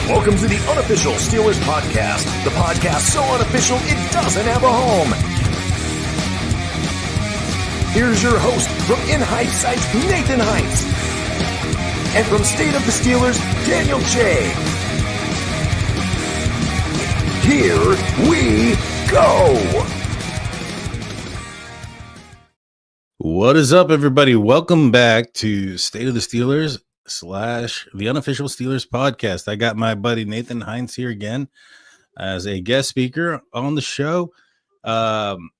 Welcome to the Unofficial Steelers Podcast, the podcast so unofficial it doesn't have a home. Here's your host from In Hindsight, Nathan Heinz. And from State of the Steelers, Daniel J. Here we go. What is up, everybody? Welcome back to State of the Steelers / the Unofficial Steelers Podcast. I got my buddy Nathan Heinz here again as a guest speaker on the show.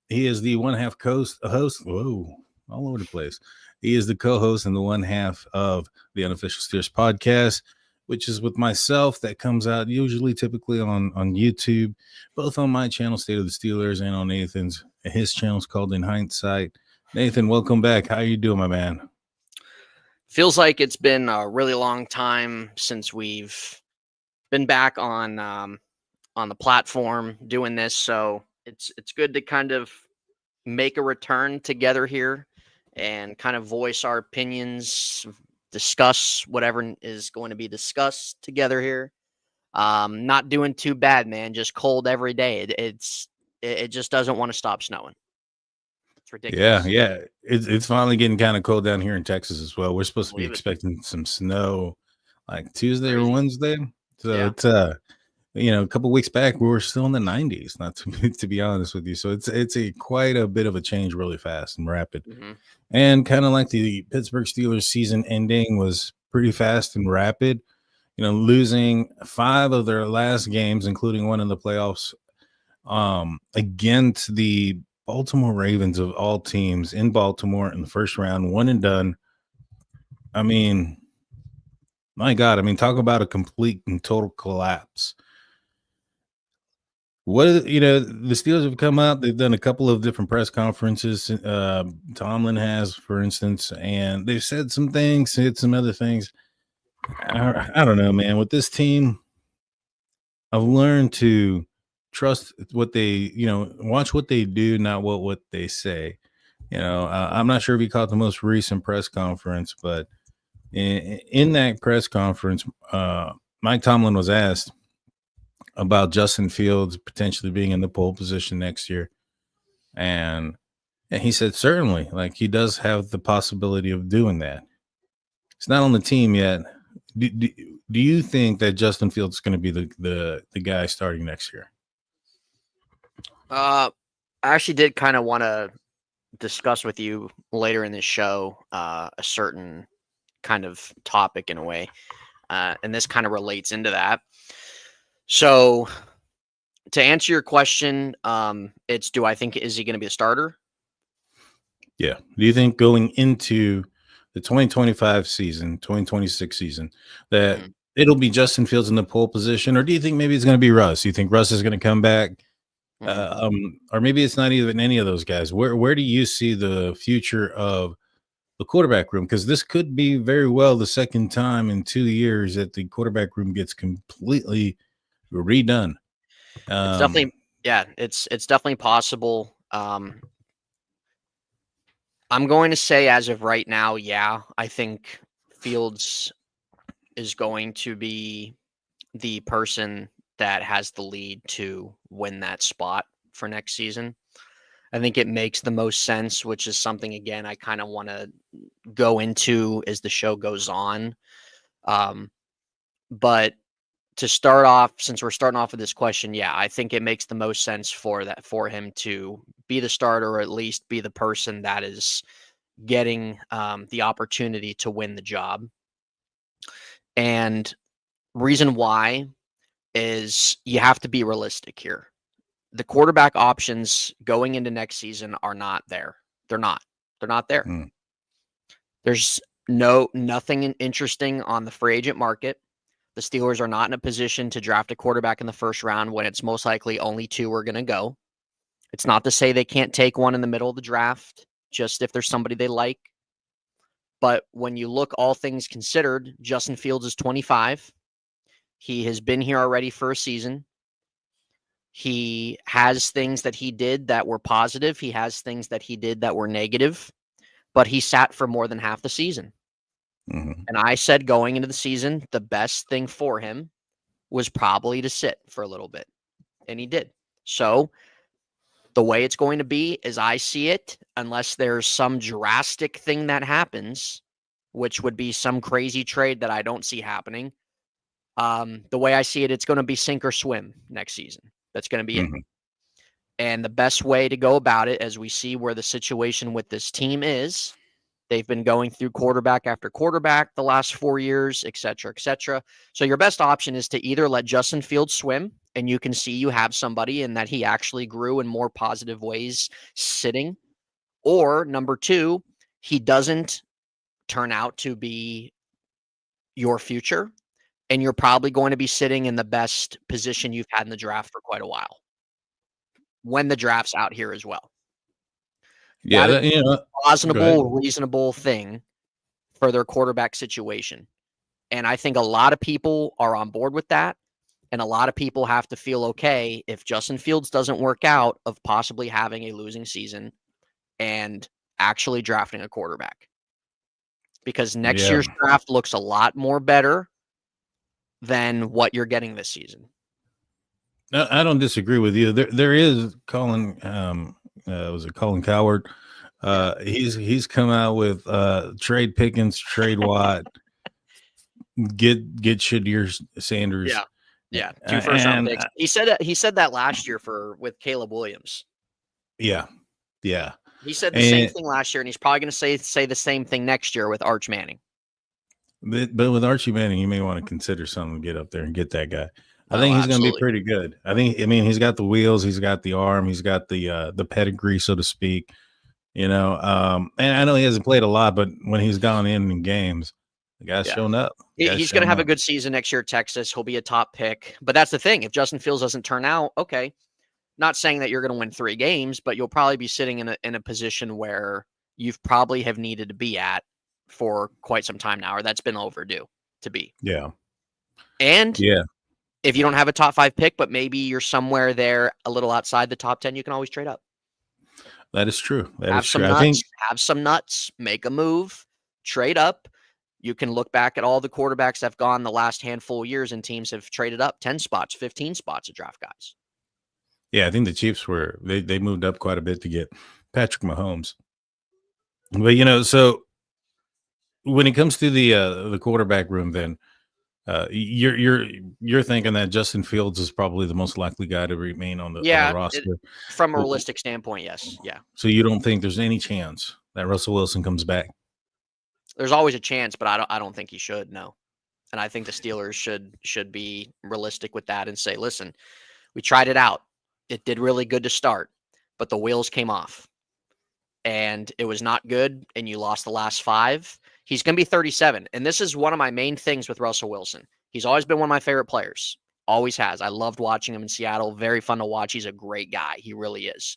He is the one-half host. Whoa, all over the place. He is the co-host and the one half of the Unofficial Steelers Podcast, which is with myself. That comes out typically on YouTube, both on my channel, State of the Steelers, and on Nathan's. His channel is called In Hindsight. Nathan, welcome back. How you doing, my man? Feels like it's been a really long time since we've been back on the platform doing this, so it's good to kind of make a return together here and kind of voice our opinions, discuss whatever is going to be discussed together here. Not doing too bad, man. Just cold every day. It just doesn't want to stop snowing. It's ridiculous. Yeah. It's finally getting kind of cold down here in Texas as well. We're supposed to be expecting some snow like Tuesday or Wednesday. So Yeah. it's a couple weeks back we were still in the 90s, not to be honest with you. So it's quite a bit of a change really fast and rapid. Mm-hmm. And kind of like the Pittsburgh Steelers season ending was pretty fast and rapid. Losing 5 of their last games, including one in the playoffs, against the Baltimore Ravens of all teams in Baltimore in the first round, one and done. I mean, my God, talk about a complete and total collapse. The Steelers have come out, they've done a couple of different press conferences. Tomlin has, for instance, and they've said some things, said some other things. I don't know, man. With this team, I've learned to trust what they, watch what they do, not what they say. I'm not sure if you caught the most recent press conference, but in that press conference, Mike Tomlin was asked about Justin Fields potentially being in the pole position next year. And he said, certainly, like he does have the possibility of doing that. It's not on the team yet. Do you think that Justin Fields is going to be the guy starting next year? I actually did kind of want to discuss with you later in this show a certain kind of topic in a way, and this kind of relates into that. So to answer your question, it's do I think is he going to be a starter? Yeah. Do you think going into the 2025 season, 2026 season, that it'll be Justin Fields in the pole position, or do you think maybe it's going to be Russ? Do you think Russ is going to come back? Or maybe it's not even any of those guys. Where do you see the future of the quarterback room? Because this could be very well the second time in 2 years that the quarterback room gets completely redone. It's definitely, it's definitely possible. I'm going to say as of right now, I think Fields is going to be the person that has the lead to win that spot for next season. I think it makes the most sense, which is something, again, I kind of want to go into as the show goes on. But to start off, since we're starting off with this question, I think it makes the most sense for him to be the starter, or at least be the person that is getting the opportunity to win the job. And reason why is you have to be realistic here. The quarterback options going into next season are not there. They're not there. There's nothing interesting on the free agent market. The Steelers are not in a position to draft a quarterback in the first round when it's most likely only 2 are going to go. It's not to say they can't take one in the middle of the draft, just if there's somebody they like. But when you look all things considered, Justin Fields is 25. He has been here already for a season. He has things that he did that were positive. He has things that he did that were negative, but he sat for more than half the season. Mm-hmm. And I said going into the season, the best thing for him was probably to sit for a little bit, and he did. So the way it's going to be, as I see it, unless there's some drastic thing that happens, which would be some crazy trade that I don't see happening. The way I see it, it's going to be sink or swim next season. That's going to be it. And the best way to go about it, as we see where the situation with this team is, they've been going through quarterback after quarterback the last 4 years, et cetera, et cetera. So your best option is to either let Justin Fields swim, and you can see you have somebody and that he actually grew in more positive ways sitting, or number two, he doesn't turn out to be your future, and you're probably going to be sitting in the best position you've had in the draft for quite a while when the draft's out here as well. Yeah, That is a plausible, ahead. reasonable thing for their quarterback situation. And I think a lot of people are on board with that. And a lot of people have to feel okay if Justin Fields doesn't work out of possibly having a losing season and actually drafting a quarterback. Because next year's draft looks a lot more better than what you're getting this season. No, I don't disagree with you. There is Colin. Was it Colin Coward? He's come out with trade Pickens, trade Watt, get Shadir Sanders. Yeah, 2 first-round picks. He said that last year with Caleb Williams. Yeah. He said the same thing last year, and he's probably going to say the same thing next year with Arch Manning. But with Archie Manning, you may want to consider something to get up there and get that guy. I think he's going to be pretty good. I mean, he's got the wheels, he's got the arm, he's got the pedigree, so to speak. And I know he hasn't played a lot, but when he's gone in games, the guy's shown up. He's going to have a good season next year at Texas. He'll be a top pick. But that's the thing. If Justin Fields doesn't turn out, okay, not saying that you're going to win 3 games, but you'll probably be sitting in a position where you've probably have needed to be at for quite some time now, or that's been overdue to be. Yeah. And if you don't have a top 5 pick, but maybe you're somewhere there a little outside the top 10, you can always trade up. That is true. Have some nuts, make a move, trade up. You can look back at all the quarterbacks that have gone the last handful of years, and teams have traded up 10 spots, 15 spots to draft guys. Yeah, I think the Chiefs they moved up quite a bit to get Patrick Mahomes. But so when it comes to the quarterback room, then you're thinking that Justin Fields is probably the most likely guy to remain on the roster. From a realistic standpoint, yes. Yeah. So you don't think there's any chance that Russell Wilson comes back? There's always a chance, but I don't think he should. No. And I think the Steelers should be realistic with that and say, listen, we tried it out. It did really good to start, but the wheels came off and it was not good. And you lost the last 5. He's going to be 37. And this is one of my main things with Russell Wilson. He's always been one of my favorite players. Always has. I loved watching him in Seattle. Very fun to watch. He's a great guy. He really is.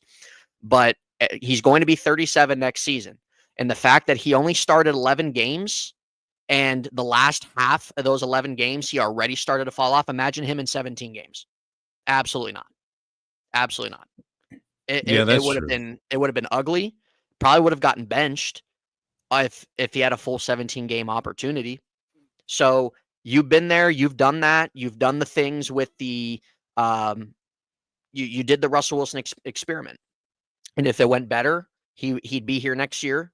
But he's going to be 37 next season. And the fact that he only started 11 games and the last half of those 11 games, he already started to fall off. Imagine him in 17 games. Absolutely not. Absolutely not. It would have been ugly. Probably would have gotten benched if he had a full 17 game opportunity. So you've been there, you've done that, you've done the things with the you did the Russell Wilson experiment. And if it went better, he'd be here next year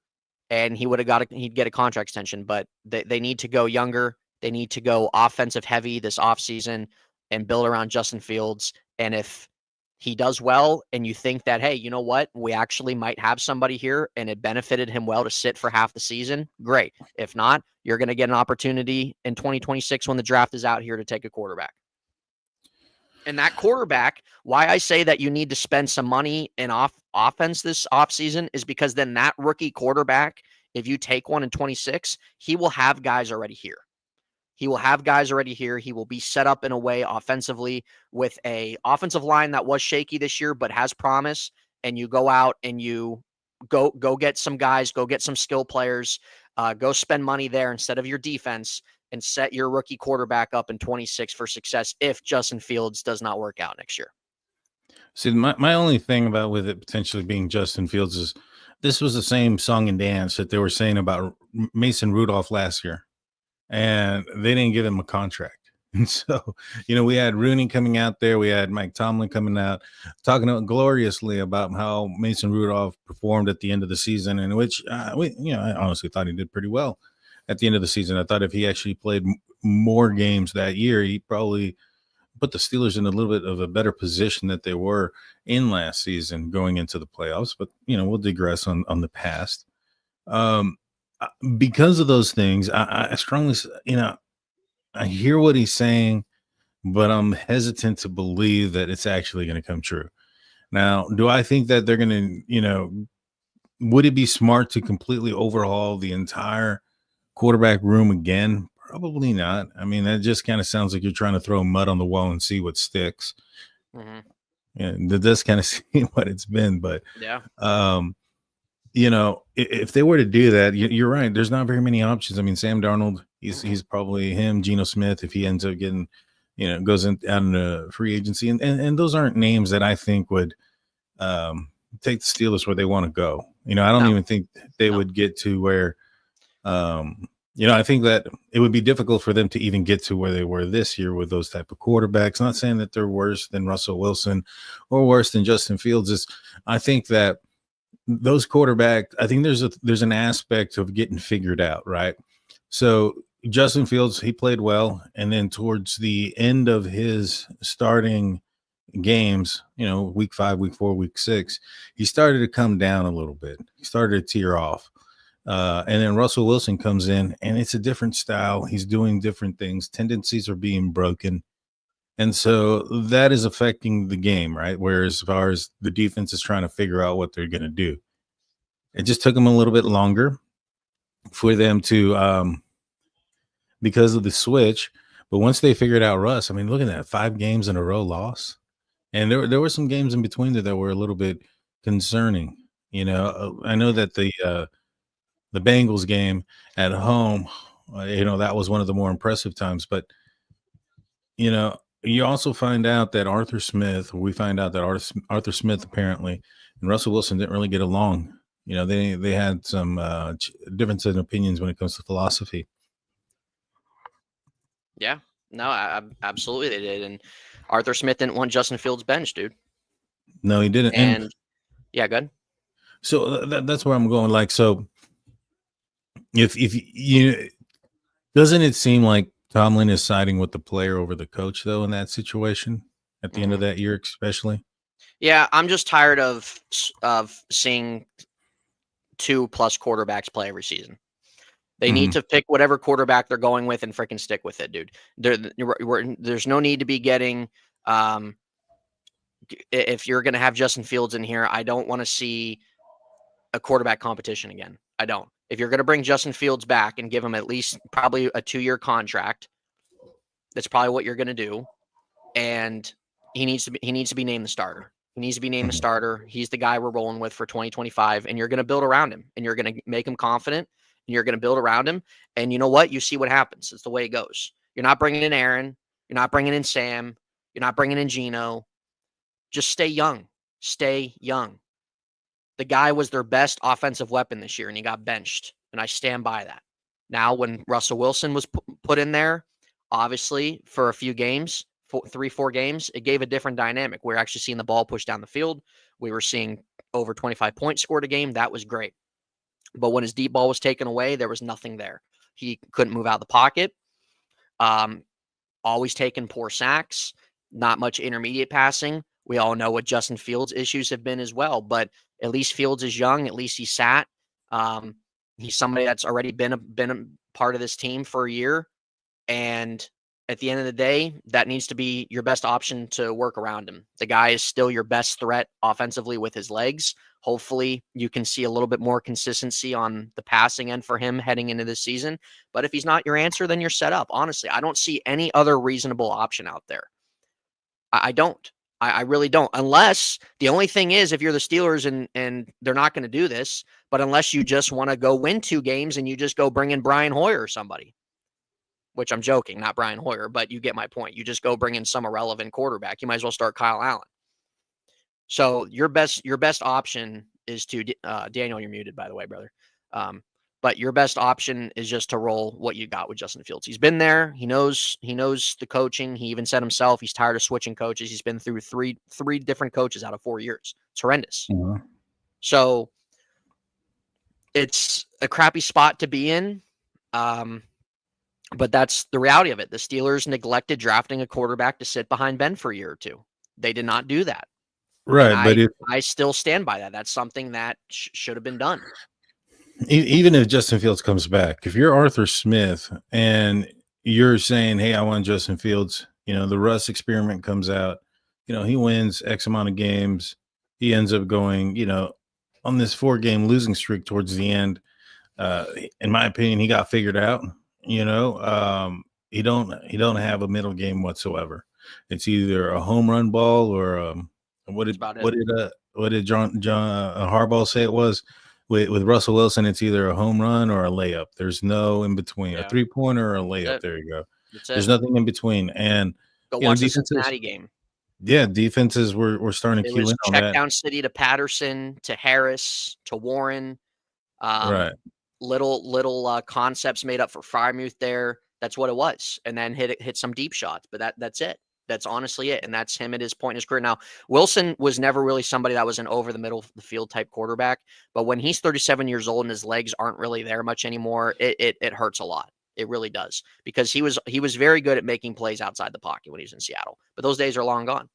and he'd get a contract extension, but they need to go younger. They need to go offensive heavy this offseason and build around Justin Fields. And if he does well and you think that, hey, you know what, we actually might have somebody here and it benefited him well to sit for half the season, great. If not, you're going to get an opportunity in 2026 when the draft is out here to take a quarterback. And that quarterback, why I say that you need to spend some money in offense this offseason is because then that rookie quarterback, if you take one in 26, he will have guys already here. He will have guys already here. He will be set up in a way offensively with a offensive line that was shaky this year, but has promise. And you go out and you go get some guys, go get some skill players, go spend money there instead of your defense and set your rookie quarterback up in 26 for success if Justin Fields does not work out next year. See, my only thing about with it potentially being Justin Fields is this was the same song and dance that they were saying about Mason Rudolph last year. And they didn't give him a contract. And so, we had Rooney coming out there. We had Mike Tomlin coming out, talking gloriously about how Mason Rudolph performed at the end of the season, in which, I honestly thought he did pretty well at the end of the season. I thought if he actually played more games that year, he probably put the Steelers in a little bit of a better position that they were in last season going into the playoffs. But, we'll digress on the past. Because of those things, I strongly, I hear what he's saying, but I'm hesitant to believe that it's actually going to come true. Now, do I think that they're going to, would it be smart to completely overhaul the entire quarterback room again? Probably not. I mean, that just kind of sounds like you're trying to throw mud on the wall and see what sticks. Mm-hmm. And that does kind of seem what it's been. But, Yeah. If they were to do that, you're right. There's not very many options. I mean, Sam Darnold, he's probably him, Geno Smith, if he ends up getting, goes out into free agency. And those aren't names that I think would take the Steelers where they want to go. I don't even think they would get to where, I think that it would be difficult for them to even get to where they were this year with those type of quarterbacks. Not saying that they're worse than Russell Wilson or worse than Justin Fields. I think that those quarterbacks, I think there's an aspect of getting figured out, right? So Justin Fields, he played well, and then towards the end of his starting games, week 5, week 4, week 6, he started to come down a little bit. He started to tear off. And then Russell Wilson comes in, and it's a different style. He's doing different things. Tendencies are being broken. And so that is affecting the game, right? Whereas as far as the defense is trying to figure out what they're going to do, it just took them a little bit longer for them to, because of the switch. But once they figured out Russ, I mean, look at that, 5 games in a row loss. And there were some games in between there that were a little bit concerning. I know that the Bengals game at home, that was one of the more impressive times. But, you also find out that Arthur Smith apparently and Russell Wilson didn't really get along. They had some difference in opinions when it comes to philosophy. Yeah, no, absolutely they did. And Arthur Smith didn't want Justin Fields bench, dude. No, he didn't. And yeah, good. So that's where I'm going. Like, so if you doesn't it seem like Tomlin is siding with the player over the coach, though, in that situation at the end of that year, especially? Yeah, I'm just tired of seeing 2+ quarterbacks play every season. They need to pick whatever quarterback they're going with and freaking stick with it, dude. There's no need to be getting if you're going to have Justin Fields in here, I don't want to see a quarterback competition again. I don't. If you're going to bring Justin Fields back and give him at least probably a 2-year contract, that's probably what you're going to do. And he needs to be named the starter. He needs to be named the starter. He's the guy we're rolling with for 2025, and you're going to build around him, and you're going to make him confident, and you're going to build around him. And you know what? You see what happens. It's the way it goes. You're not bringing in Aaron. You're not bringing in Sam. You're not bringing in Geno. Just stay young. Stay young. The guy was their best offensive weapon this year, and he got benched, and I stand by that. Now, when Russell Wilson was put in there, obviously, for a few games, 3-4 games, it gave a different dynamic. We were actually seeing the ball push down the field. We were seeing over 25 points scored a game. That was great. But when his deep ball was taken away, there was nothing there. He couldn't move out of the pocket. Always taking poor sacks, not much intermediate passing. We all know what Justin Fields' issues have been as well, but at least Fields is young. At least he sat. He's somebody that's already been a part of this team for a year. And at the end of the day, that needs to be your best option to work around him. The guy is still your best threat offensively with his legs. Hopefully you can see a little bit more consistency on the passing end for him heading into this season. But if he's not your answer, then you're set up. Honestly, I don't see any other reasonable option out there. I don't. I really don't. Unless the only thing is, if you're the Steelers and they're not going to do this, but unless you just want to go win 2 games and you just go bring in Brian Hoyer or somebody, which I'm joking, not Brian Hoyer, but you get my point. You just go bring in some irrelevant quarterback. You might as well start Kyle Allen. So your best option is to Daniel. You're muted, by the way, brother. But your best option is just to roll what you got with Justin Fields. He's been there. He knows the coaching. He even said himself he's tired of switching coaches. He's been through three different coaches out of 4 years. It's horrendous. Mm-hmm. So it's a crappy spot to be in. But that's the reality of it. The Steelers neglected drafting a quarterback to sit behind Ben for a year or two. They did not do that. Right, And but I still stand by that. That's something that should have been done. even if Justin Fields comes back, if you're Arthur Smith and you're saying, "Hey, I want Justin Fields," the Russ experiment comes out, he wins X amount of games, he ends up going, on this 4-game losing streak towards the end. In my opinion, he got figured out. He don't have a middle game whatsoever. It's either a home run ball or what did John Harbaugh say it was? With Russell Wilson, it's either a home run or a layup. There's no in between. A 3-pointer or a layup. There you go. There's nothing in between. And go watch the Cincinnati game. Yeah, defenses were starting to cue in on that. Check down city to Patterson, to Harris, to Warren. Right. Little concepts made up for Freiermuth there. That's what it was. And then hit some deep shots. But that's it. That's honestly it. And that's him at his point in his career. Now, Wilson was never really somebody that was an over the middle of the field type quarterback. But when he's 37 years old and his legs aren't really there much anymore, it hurts a lot. It really does. Because he was very good at making plays outside the pocket when he was in Seattle. But those days are long gone.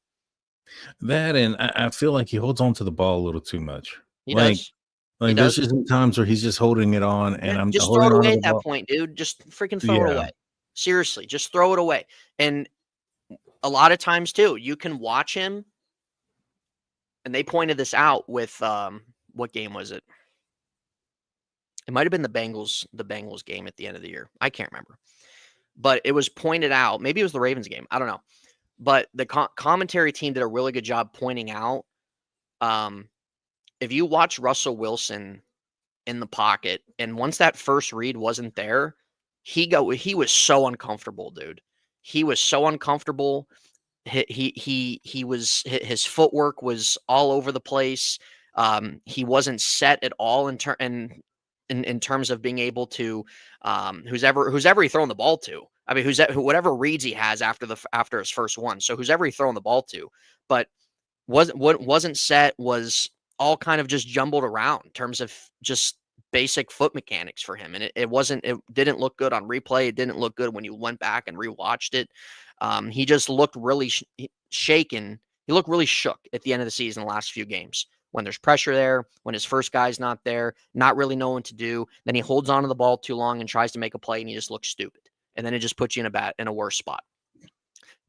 That, and I feel like he holds on to the ball a little too much. He does. Like there's just times where he's just holding it on, and I'm just throw it away at that point, dude. Just freaking throw it away. Seriously, just throw it away. And a lot of times too, you can watch him, and they pointed this out with what game was it? It might have been the Bengals game at the end of the year. I can't remember, but it was pointed out. Maybe it was the Ravens game. I don't know, but the commentary team did a really good job pointing out. If you watch Russell Wilson in the pocket, and once that first read wasn't there, he was so uncomfortable, dude. He was so uncomfortable. His footwork was all over the place. He wasn't set at all in terms of being able to who's ever he thrown the ball to. I mean, whatever reads he has after his first one. So who's ever he thrown the ball to, but wasn't set, was all kind of just jumbled around in terms of just basic foot mechanics for him. And it didn't look good on replay. It didn't look good when you went back and rewatched it. He just looked really shaken. He looked really shook at the end of the season, the last few games, when there's pressure there, when his first guy's not there, not really knowing what to do. Then he holds onto the ball too long and tries to make a play, and he just looks stupid. And then it just puts you in a worse spot.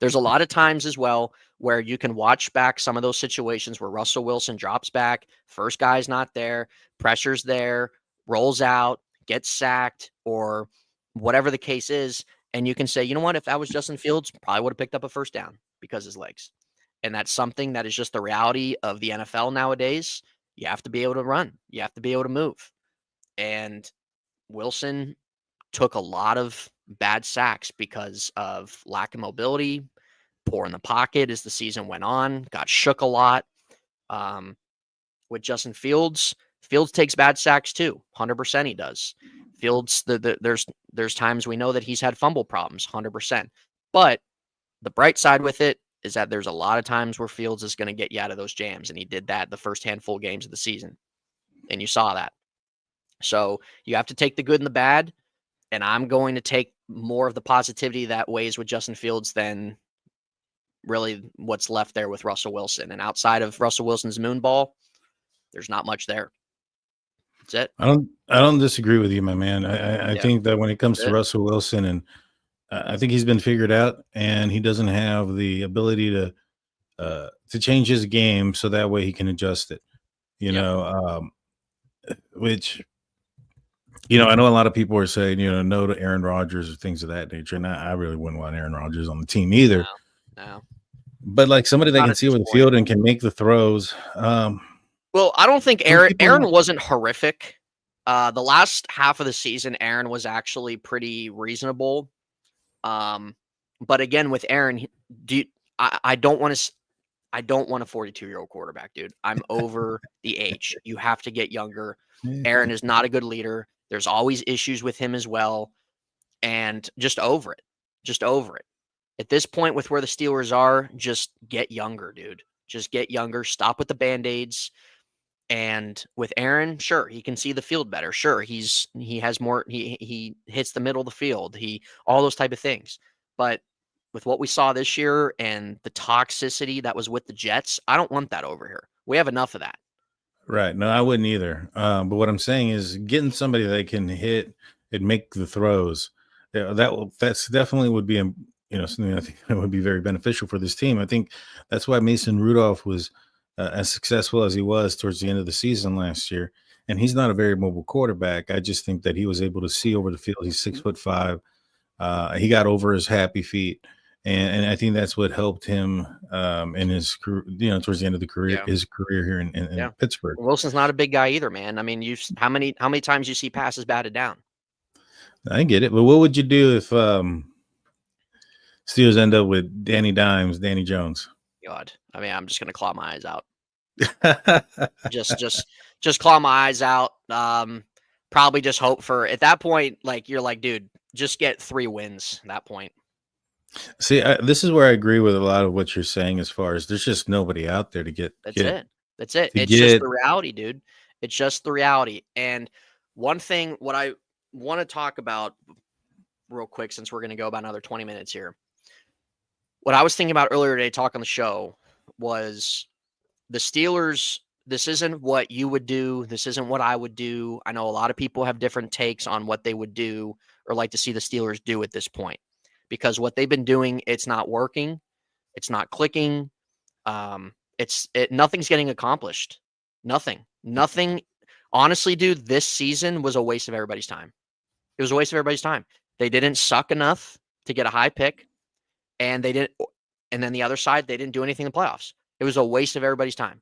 There's a lot of times as well where you can watch back some of those situations where Russell Wilson drops back, first guy's not there, pressure's there, rolls out, gets sacked, or whatever the case is. And you can say, you know what, if that was Justin Fields, probably would have picked up a first down because his legs. And that's something that is just the reality of the NFL nowadays. You have to be able to run. You have to be able to move. And Wilson took a lot of bad sacks because of lack of mobility, poor in the pocket as the season went on, got shook a lot. With Justin Fields takes bad sacks too. 100% he does. Fields, there's times we know that he's had fumble problems, 100%. But the bright side with it is that there's a lot of times where Fields is going to get you out of those jams, and he did that the first handful of games of the season, and you saw that. So you have to take the good and the bad, and I'm going to take more of the positivity that weighs with Justin Fields than really what's left there with Russell Wilson. And outside of Russell Wilson's moon ball, there's not much there. That's it. I don't disagree with you, my man. I think that when it comes to Russell Wilson, and I think he's been figured out, and he doesn't have the ability to change his game so that way he can adjust it. Which I know a lot of people are saying, no to Aaron Rodgers or things of that nature. And I really wouldn't want Aaron Rodgers on the team either. No. But like somebody that can see over the field and can make the throws. Well, I don't think Aaron wasn't horrific. The last half of the season, Aaron was actually pretty reasonable. But again, with Aaron, I don't want a 42-year-old quarterback, dude. I'm over the age. You have to get younger. Aaron is not a good leader. There's always issues with him as well. And just over it. Just over it. At this point with where the Steelers are, just get younger, dude. Just get younger. Stop with the Band-Aids. And with Aaron, sure, he can see the field better. Sure, he has more, he hits the middle of the field. All those type of things. But with what we saw this year and the toxicity that was with the Jets, I don't want that over here. We have enough of that. Right. No, I wouldn't either. But what I'm saying is getting somebody that can hit and make the throws. That's definitely would be something I think that would be very beneficial for this team. I think that's why Mason Rudolph was as successful as he was towards the end of the season last year. And he's not a very mobile quarterback. I just think that he was able to see over the field. He's 6'5". He got over his happy feet. And I think that's what helped him in his career, towards the end of the career, his career here in Pittsburgh. Wilson's not a big guy either, man. I mean, how many times you see passes batted down? I get it, but what would you do if Steelers end up with Danny Dimes, Danny Jones? God, I mean, I'm just gonna claw my eyes out. just claw my eyes out. Probably just hope for at that point, like you're like, dude, just get 3 wins at that point. See, this is where I agree with a lot of what you're saying as far as there's just nobody out there to get. That's it. It's just the reality, dude. It's just the reality. And one thing, what I want to talk about real quick, since we're going to go about another 20 minutes here. What I was thinking about earlier today, talk on the show, was the Steelers. This isn't what you would do. This isn't what I would do. I know a lot of people have different takes on what they would do or like to see the Steelers do at this point. Because what they've been doing, it's not working. It's not clicking. Nothing's getting accomplished. Nothing. Honestly, dude, this season was a waste of everybody's time. It was a waste of everybody's time. They didn't suck enough to get a high pick, and they didn't. And then the other side, they didn't do anything in the playoffs. It was a waste of everybody's time.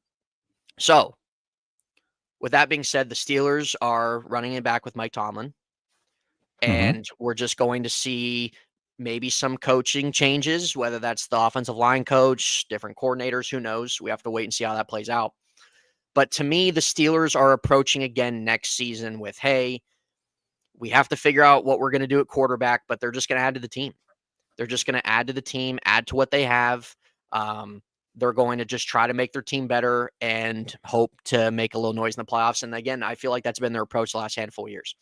So, with that being said, the Steelers are running it back with Mike Tomlin, and we're just going to see maybe some coaching changes, whether that's the offensive line coach, different coordinators, who knows? We have to wait and see how that plays out. But to me, the Steelers are approaching again next season with, hey, we have to figure out what we're going to do at quarterback, but they're just going to add to the team. They're just going to add to the team, add to what they have. They're going to just try to make their team better and hope to make a little noise in the playoffs. And again, I feel like that's been their approach the last handful of years.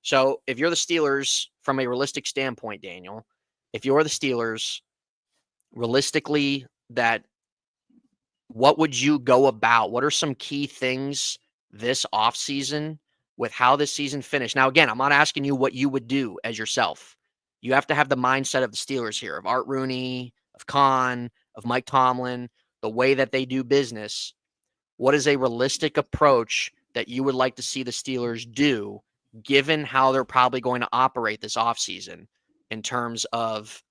So if you're the Steelers, from a realistic standpoint, Daniel, if you're the Steelers, realistically, what would you go about? What are some key things this offseason with how this season finished? Now, again, I'm not asking you what you would do as yourself. You have to have the mindset of the Steelers here, of Art Rooney, of Khan, of Mike Tomlin, the way that they do business. What is a realistic approach that you would like to see the Steelers do, given how they're probably going to operate this offseason in terms of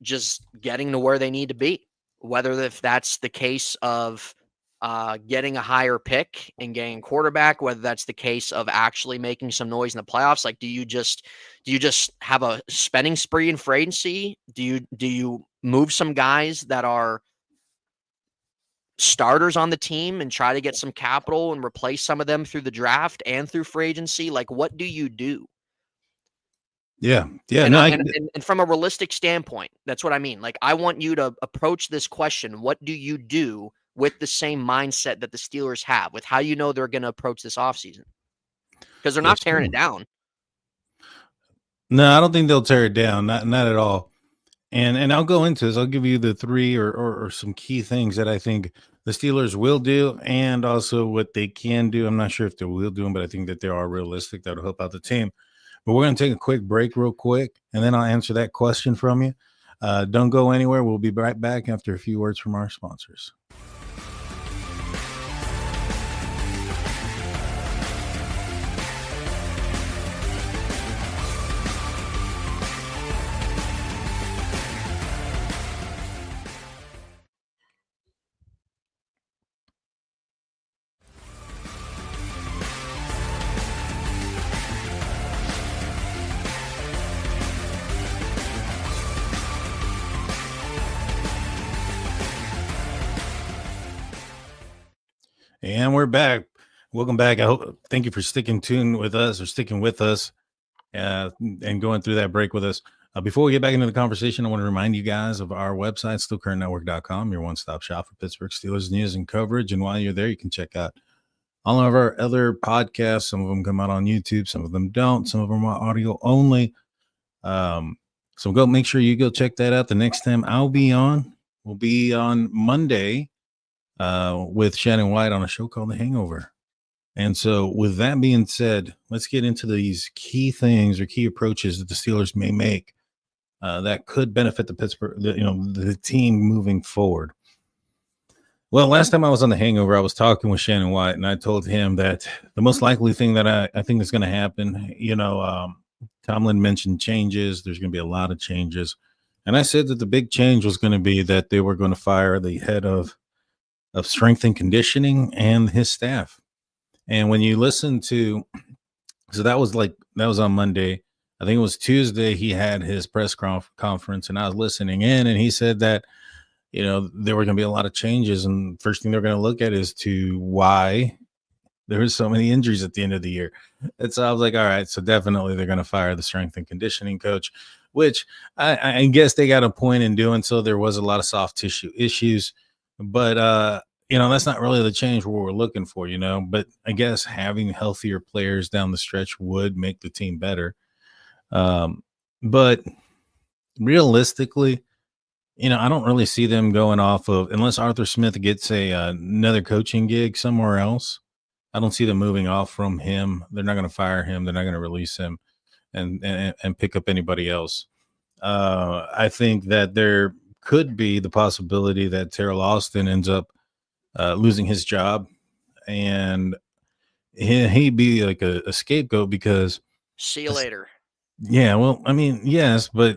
just getting to where they need to be? Whether if that's the case of getting a higher pick and getting a quarterback, whether that's the case of actually making some noise in the playoffs. Like, do you just have a spending spree in free agency? Do you move some guys that are starters on the team and try to get some capital and replace some of them through the draft and through free agency? Like, what do you do? Yeah. And from a realistic standpoint, that's what I mean. Like, I want you to approach this question. What do you do with the same mindset that the Steelers have, with how you know they're going to approach this offseason? Because they're not tearing it down. No, I don't think they'll tear it down. Not at all. And I'll go into this. I'll give you the 3 or some key things that I think the Steelers will do, and also what they can do. I'm not sure if they will do them, but I think that they are realistic. That'll help out the team. But we're going to take a quick break real quick, and then I'll answer that question from you. Don't go anywhere. We'll be right back after a few words from our sponsors. And we're back. Welcome back. Thank you for sticking with us and going through that break with us. Before we get back into the conversation, I want to remind you guys of our website, stillcurrentnetwork.com, your one-stop shop for Pittsburgh Steelers news and coverage. And while you're there, you can check out all of our other podcasts. Some of them come out on YouTube, some of them don't. Some of them are audio only. So make sure you go check that out. The next time will be on Monday with Shannon White on a show called The Hangover. And so with that being said, let's get into these key things or key approaches that the Steelers may make that could benefit the team moving forward. Well, last time I was on The Hangover, I was talking with Shannon White, and I told him that the most likely thing that I think is going to happen, Tomlin mentioned changes. There's going to be a lot of changes. And I said that the big change was going to be that they were going to fire the head of strength and conditioning and his staff. And when you listen to, so that was on Monday. I think it was Tuesday. He had his press conference, and I was listening in, and he said that, there were going to be a lot of changes. And first thing they're going to look at is to why there was so many injuries at the end of the year. And so I was like, all right, so definitely they're going to fire the strength and conditioning coach, which I guess they got a point in doing so. There was a lot of soft tissue issues, but, that's not really the change what we're looking for, but I guess having healthier players down the stretch would make the team better. But realistically, I don't really see them going off of, unless Arthur Smith gets another coaching gig somewhere else. I don't see them moving off from him. They're not going to fire him. They're not going to release him and pick up anybody else. I think that there could be the possibility that Terrell Austin ends up losing his job, and he'd be like a scapegoat because see you later. Yeah, well, I mean, yes, but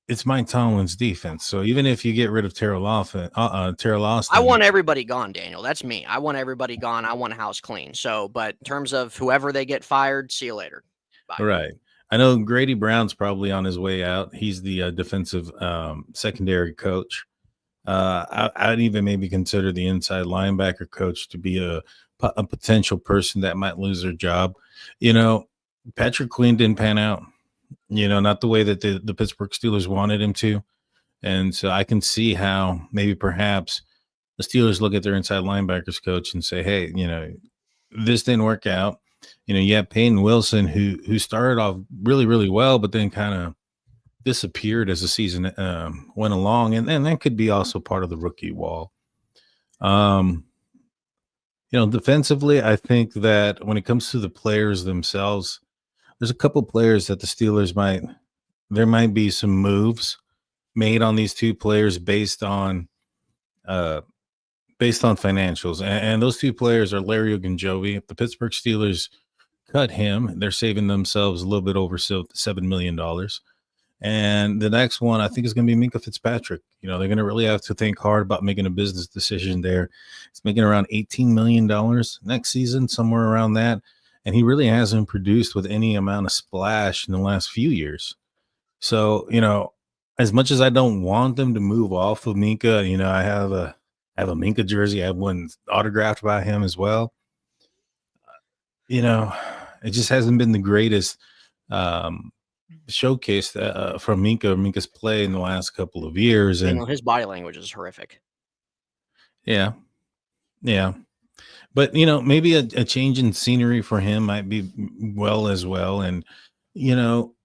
it's Mike Tomlin's defense. So even if you get rid of Terrell Austin, I want everybody gone, Daniel. That's me. I want everybody gone. I want a house clean. So, but in terms of whoever they get fired, see you later. Bye. Right. I know Grady Brown's probably on his way out. He's the defensive secondary coach. I'd even maybe consider the inside linebacker coach to be a potential person that might lose their job. Patrick Queen didn't pan out, not the way that the Pittsburgh Steelers wanted him to. And so I can see how maybe perhaps the Steelers look at their inside linebackers coach and say, hey, this didn't work out. You have Peyton Wilson who started off really, really well, but then kind of disappeared as the season went along. And that could be also part of the rookie wall. Defensively, I think that when it comes to the players themselves, there's a couple players that the Steelers there might be some moves made on these two players based on financials. And those two players are Larry Ogunjobi. If the Pittsburgh Steelers cut him, they're saving themselves a little bit over $7 million. And the next one, I think, is going to be Minkah Fitzpatrick. They're going to really have to think hard about making a business decision there. He's making around $18 million next season, somewhere around that. And he really hasn't produced with any amount of splash in the last few years. So, as much as I don't want them to move off of Minkah, I have a Minkah jersey. I have one autographed by him as well. It just hasn't been the greatest showcase from Minkah's play in the last couple of years. And his body language is horrific. Yeah. But, maybe a change in scenery for him might be well as well. And,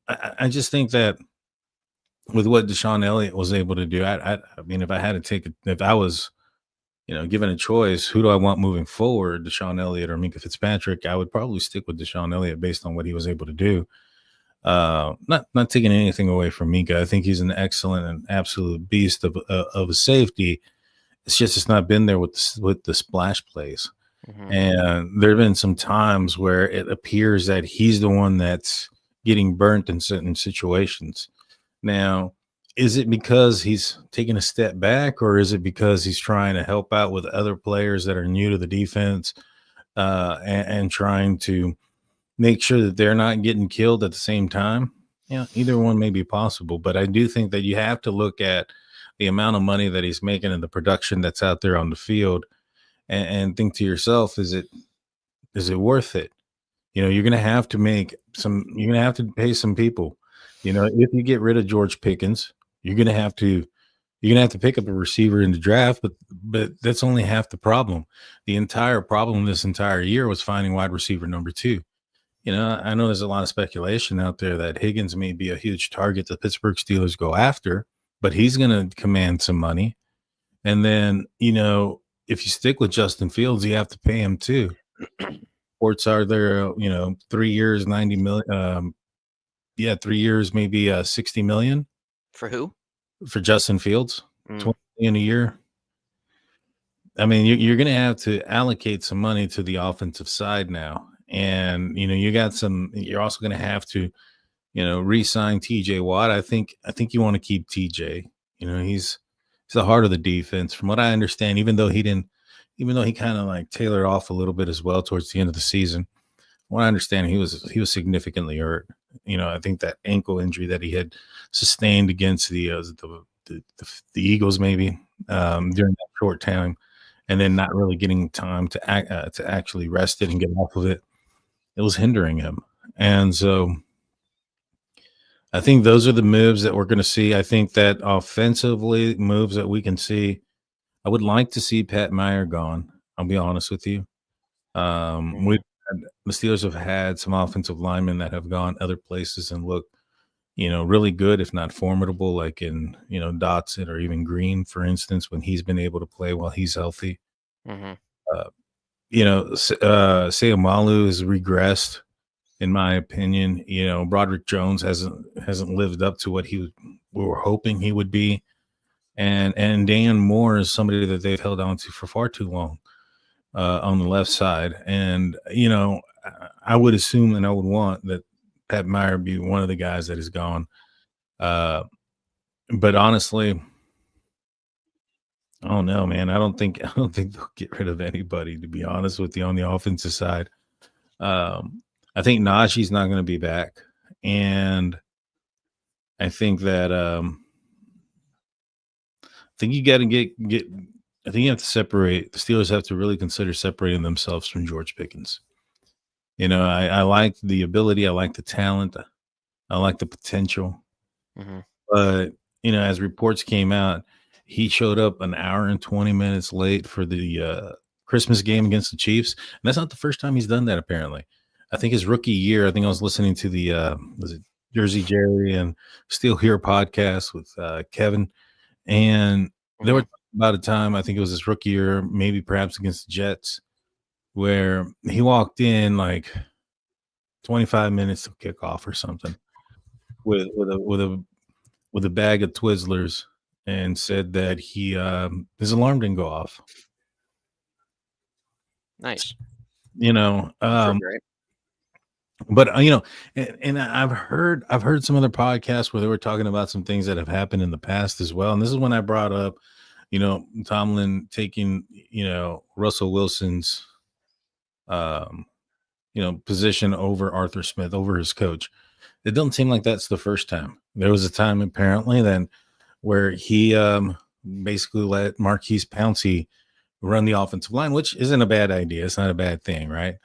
I just think that with what Deshaun Elliott was able to do, I mean, if I was, given a choice, who do I want moving forward, Deshaun Elliott or Minkah Fitzpatrick, I would probably stick with Deshaun Elliott based on what he was able to do. Not taking anything away from Minkah. I think he's an excellent and absolute beast of a safety. It's just it's not been there with the splash plays. Mm-hmm. And there have been some times where it appears that he's the one that's getting burnt in certain situations. Now, is it because he's taking a step back, or is it because he's trying to help out with other players that are new to the defense and trying to make sure that they're not getting killed at the same time? Either one may be possible, but I do think that you have to look at the amount of money that he's making and the production that's out there on the field and think to yourself, is it Is it worth it? You're gonna have to you're gonna have to pay some people. If you get rid of George Pickens, you're gonna have to pick up a receiver in the draft, but that's only half the problem. The entire problem this entire year was finding wide receiver number two. I know there's a lot of speculation out there that Higgins may be a huge target the Pittsburgh Steelers go after, but he's going to command some money. And then, if you stick with Justin Fields, you have to pay him too. Reports are there, 3 years, 90 million. 3 years, maybe 60 million For who? for Justin Fields, 20 million a year. I mean, you're going to have to allocate some money to the offensive side now. And, you're also going to have to, re-sign TJ Watt. I think you want to keep TJ. He's the heart of the defense. From what I understand, even though he kind of like tailored off a little bit as well towards the end of the season, from what I understand, he was significantly hurt. I think that ankle injury that he had sustained against the Eagles maybe during that short time, and then not really getting time to actually rest it and get off of it. It was hindering him. And so I think those are the moves that we're going to see. I think that offensively moves that we can see. I would like to see Pat Meyer gone. I'll be honest with you. The Steelers have had some offensive linemen that have gone other places and look, really good, if not formidable, like in, Dotson or even Green, for instance, when he's been able to play while he's healthy. Sayamalu has regressed, in my opinion. Broderick Jones hasn't lived up to what we were hoping he would be. And Dan Moore is somebody that they've held on to for far too long on the left side. And, I would assume and I would want that Pat Meyer be one of the guys that is gone. But honestly, I don't know, man. I don't think they'll get rid of anybody, to be honest with you, on the offensive side. I think Najee's not going to be back, and I think that I think you got to get. I think you have to separate. The Steelers have to really consider separating themselves from George Pickens. I like the ability, I like the talent, I like the potential, but as reports came out, he showed up an hour and 20 minutes late for the Christmas game against the Chiefs. And that's not the first time he's done that, apparently. I think his rookie year, I think I was listening to the was it Jersey Jerry and Steel Here podcast with Kevin. And they were talking about a time, I think it was his rookie year, maybe perhaps against the Jets, where he walked in like 25 minutes to kickoff or something with a bag of Twizzlers and said that his alarm didn't go off. Nice. But and I've heard some other podcasts where they were talking about some things that have happened in the past as well. And this is when I brought up, Tomlin taking, Russell Wilson's position over Arthur Smith, over his coach. It doesn't seem like that's the first time. There was a time apparently then where he basically let Marquise Pouncey run the offensive line, which isn't a bad idea. It's not a bad thing, right?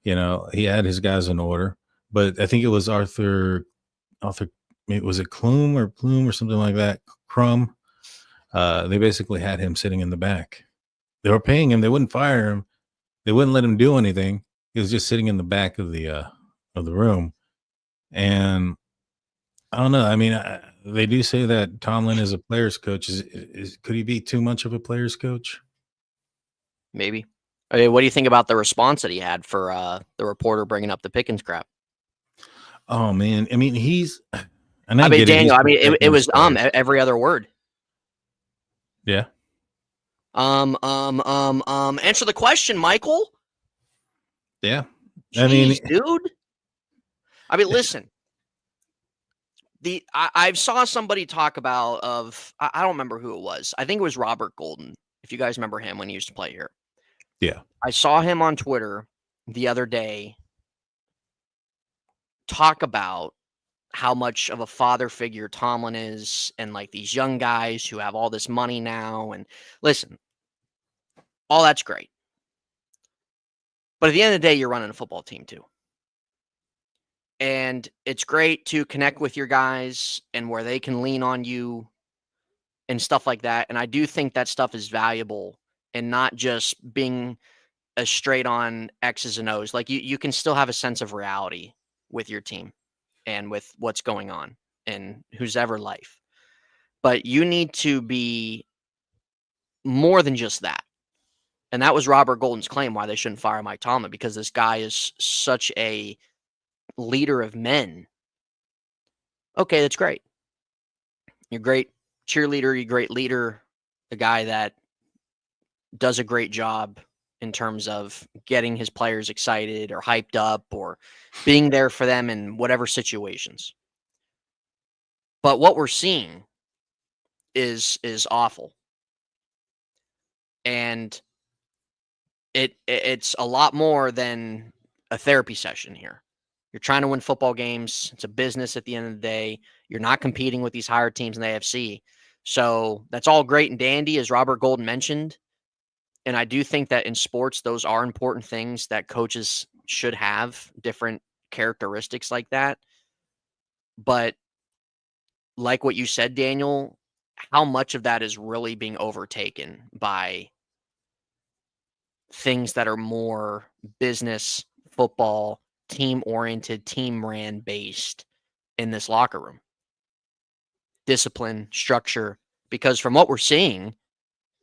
He had his guys in order, but I think it was Arthur, was it Plume or something like that? Crumb. They basically had him sitting in the back. They were paying him. They wouldn't fire him. They wouldn't let him do anything. He was just sitting in the back of the room. And I don't know. I mean, they do say that Tomlin is a player's coach. Could he be too much of a player's coach? Maybe. I mean, what do you think about the response that he had for the reporter bringing up the Pickens crap? Oh man, I mean, Daniel, it was every other word. Yeah. Answer the question, Michael. Yeah. Jeez, dude. I mean, listen. I saw somebody talk about I don't remember who it was. I think it was Robert Golden. If you guys remember him when he used to play here. Yeah. I saw him on Twitter the other day talk about how much of a father figure Tomlin is and like these young guys who have all this money now. And listen, all that's great. But at the end of the day, you're running a football team too. And it's great to connect with your guys and where they can lean on you and stuff like that. And I do think that stuff is valuable and not just being a straight on X's and O's. Like you can still have a sense of reality with your team and with what's going on in whose ever life. But you need to be more than just that. And that was Robert Golden's claim why they shouldn't fire Mike Tomlin, because this guy is such a leader of men. Okay, that's great. You're a great cheerleader, you're a great leader, a guy that does a great job in terms of getting his players excited or hyped up or being there for them in whatever situations. But what we're seeing is awful. And it's a lot more than a therapy session here. You're trying to win football games. It's a business at the end of the day. You're not competing with these higher teams in the AFC. So that's all great and dandy, as Robert Golden mentioned. And I do think that in sports, those are important things that coaches should have, different characteristics like that. But like what you said, Daniel, how much of that is really being overtaken by things that are more business, football, team-oriented, team-ran based in this locker room? Discipline, structure. Because from what we're seeing,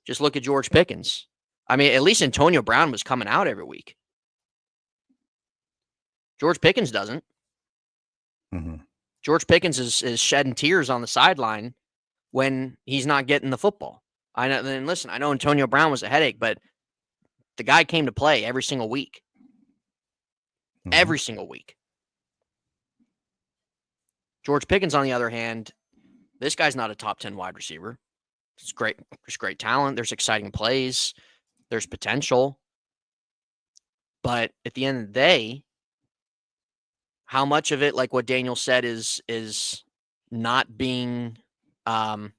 just look at George Pickens. I mean, at least Antonio Brown was coming out every week. George Pickens doesn't. Mm-hmm. George Pickens is shedding tears on the sideline when he's not getting the football. I know. Then listen, I know Antonio Brown was a headache, but the guy came to play every single week. Mm-hmm. Every single week. George Pickens, on the other hand, this guy's not a top 10 wide receiver. It's great. There's great talent. There's exciting plays. There's potential. But at the end of the day, how much of it, like what Daniel said, is not being, I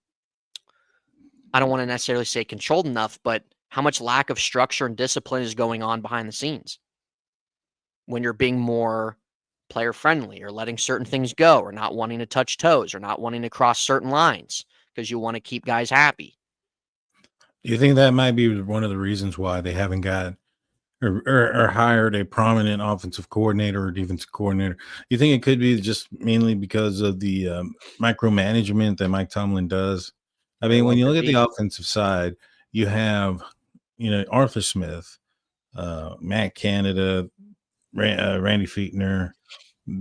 don't want to necessarily say controlled enough, but how much lack of structure and discipline is going on behind the scenes when you're being more player friendly or letting certain things go or not wanting to touch toes or not wanting to cross certain lines because you want to keep guys happy. Do you think that might be one of the reasons why they haven't got or hired a prominent offensive coordinator or defensive coordinator? You think it could be just mainly because of the micromanagement that Mike Tomlin does? I mean, when you look at the offensive side, you have, Arthur Smith, Matt Canada, Randy Fichtner,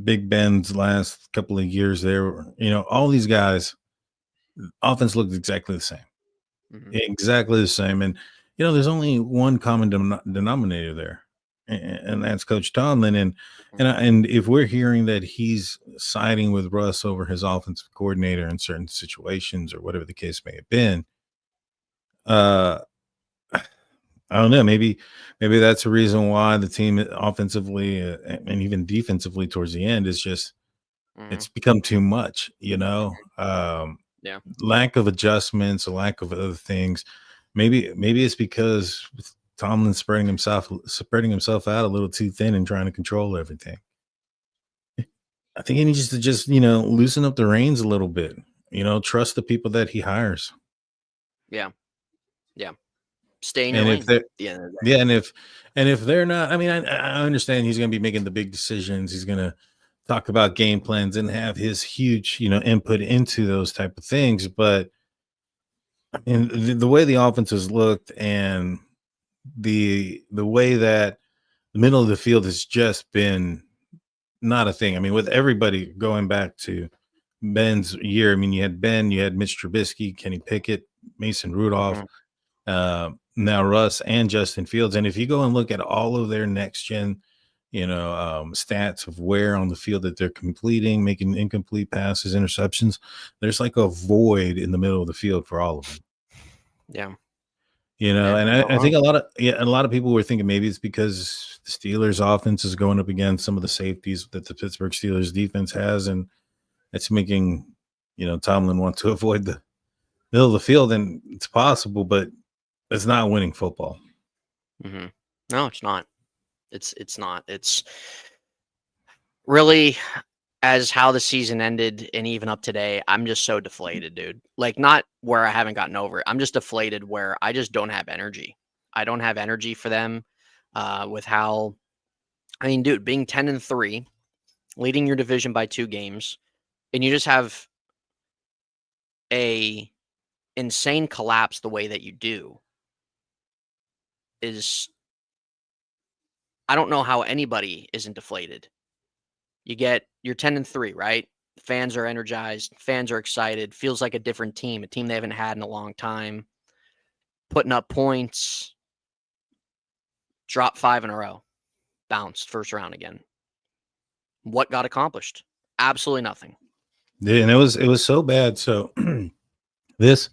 Big Ben's last couple of years there. All these guys, offense looked exactly the same. Mm-hmm. Exactly the same. And, there's only one common denominator there, and that's Coach Tomlin. And if we're hearing that he's siding with Russ over his offensive coordinator in certain situations or whatever the case may have been, I don't know. Maybe that's the reason why the team offensively and even defensively towards the end is just it's become too much. Lack of adjustments, a lack of other things. Maybe it's because Tomlin's spreading himself out a little too thin and trying to control everything. I think he needs to just loosen up the reins a little bit. Trust the people that he hires. Yeah. Stay in your lane. And if they're not, I mean, I understand he's going to be making the big decisions. He's going to talk about game plans and have his huge, input into those type of things. But the way the offense has looked and the way that the middle of the field has just been not a thing. I mean, with everybody going back to Ben's year, I mean, you had Ben, you had Mitch Trubisky, Kenny Pickett, Mason Rudolph, now Russ and Justin Fields. And if you go and look at all of their next gen, stats of where on the field that they're completing, making incomplete passes, interceptions, there's like a void in the middle of the field for all of them. Yeah. And I think a lot of people were thinking maybe it's because the Steelers offense is going up against some of the safeties that the Pittsburgh Steelers defense has, and it's making, Tomlin want to avoid the middle of the field. And it's possible, but it's not winning football. Mm-hmm. No, it's not. It's not. It's really, as how the season ended and even up today, I'm just so deflated, dude. Like, not where I haven't gotten over it. I'm just deflated where I just don't have energy. I don't have energy for them with how, I mean, dude, being 10-3, leading your division by 2 games, and you just have a insane collapse the way that you do is, I don't know how anybody isn't deflated. You're 10-3, right? Fans are energized, fans are excited, feels like a different team, a team they haven't had in a long time, putting up points, drop 5 in a row, bounced first round again. What got accomplished? Absolutely nothing. Yeah, and it was so bad. So this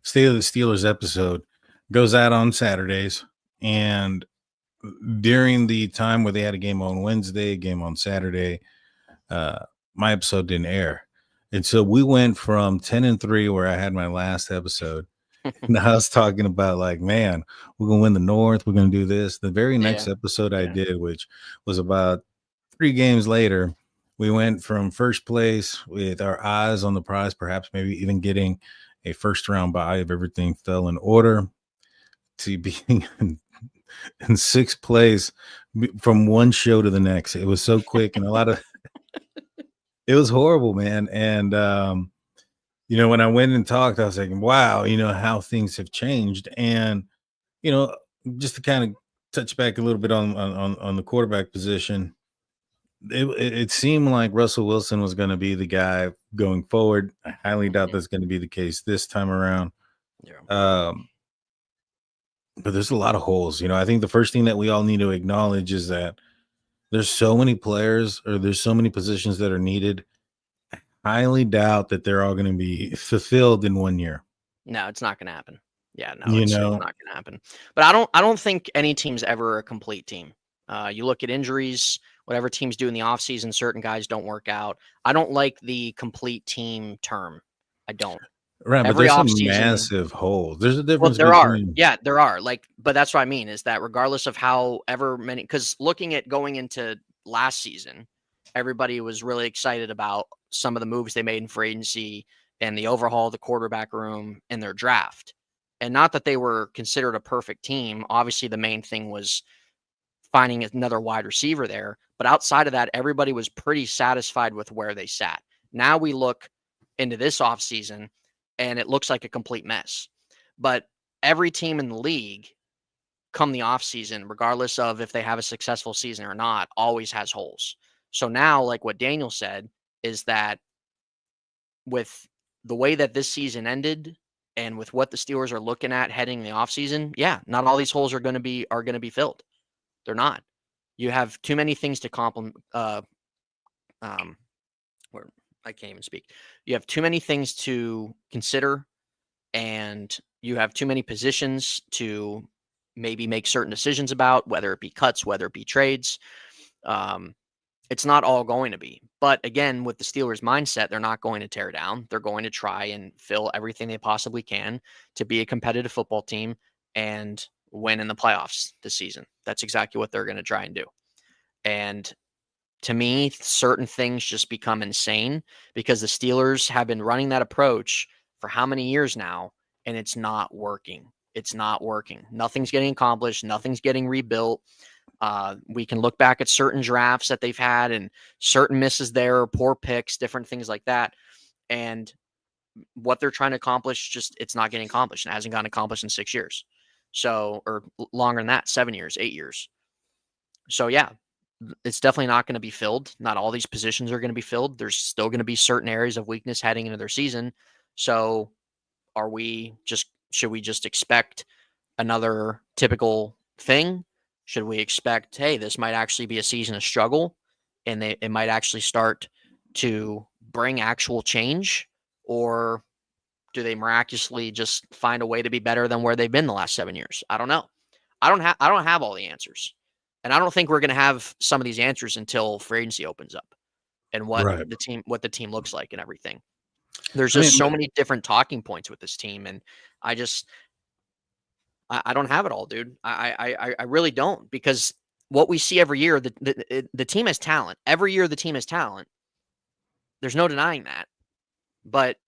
State of the Steelers episode goes out on Saturdays, and during the time where they had a game on Wednesday, game on Saturday, my episode didn't air. And so we went from 10-3, where I had my last episode. And I was talking about, like, man, we're gonna win the North, we're gonna do this. The very next episode I did, which was about 3 games later, we went from first place with our eyes on the prize, perhaps maybe even getting a first round bye if everything fell in order, to being in sixth place from one show to the next. It was so quick, and a lot of it was horrible, man. And when I went and talked, I was like, wow, how things have changed. And just to kind of touch back a little bit on the quarterback position, it seemed like Russell Wilson was going to be the guy going forward. I highly doubt that's going to be the case this time around. Yeah. But there's a lot of holes. I think the first thing that we all need to acknowledge is that there's so many players, or there's so many positions that are needed. I highly doubt that they're all going to be fulfilled in 1 year. No, it's not going to happen. Yeah, no, it's not going to happen. But I don't think any team's ever a complete team. You look at injuries, whatever teams do in the offseason, certain guys don't work out. I don't like the complete team term. I don't. Right, Every but there's some offseason, massive holes. There's a difference there are. between. Yeah, there are. Like, but that's what I mean, is that regardless of however many, because looking at going into last season, everybody was really excited about some of the moves they made in free agency and the overhaul of the quarterback room and their draft. And not that they were considered a perfect team. Obviously, the main thing was finding another wide receiver there. But outside of that, everybody was pretty satisfied with where they sat. Now we look into this offseason, and it looks like a complete mess. But every team in the league, come the offseason, regardless of if they have a successful season or not, always has holes. So now, like what Daniel said, is that with the way that this season ended and with what the Steelers are looking at heading the offseason, yeah, not all these holes are going to be filled. They're not. You have too many things to where I can't even speak. You have too many things to consider, and you have too many positions to maybe make certain decisions about, whether it be cuts, whether it be trades. It's not all going to be. But again, with the Steelers' mindset, they're not going to tear down. They're going to try and fill everything they possibly can to be a competitive football team and win in the playoffs this season. That's exactly what they're going to try and do. And to me, certain things just become insane because the Steelers have been running that approach for how many years now, and it's not working. It's not working. Nothing's getting accomplished. Nothing's getting rebuilt. We can look back at certain drafts that they've had and certain misses there, poor picks, different things like that. And what they're trying to accomplish, just it's not getting accomplished. It hasn't gotten accomplished in 6 years. So, or longer than that, 7 years, 8 years. So yeah, it's definitely not going to be filled. Not all these positions are going to be filled. There's still going to be certain areas of weakness heading into their season. So should we just expect another typical thing? Should we expect, hey, this might actually be a season of struggle and it might actually start to bring actual change? Or do they miraculously just find a way to be better than where they've been the last 7 years? I don't know. I don't have all the answers. And I don't think we're going to have some of these answers until free agency opens up and what the team looks like and everything. There's just so many different talking points with this team. And I don't have it all, dude. I really don't, because what we see every year, the team has talent. Every year the team has talent. There's no denying that. But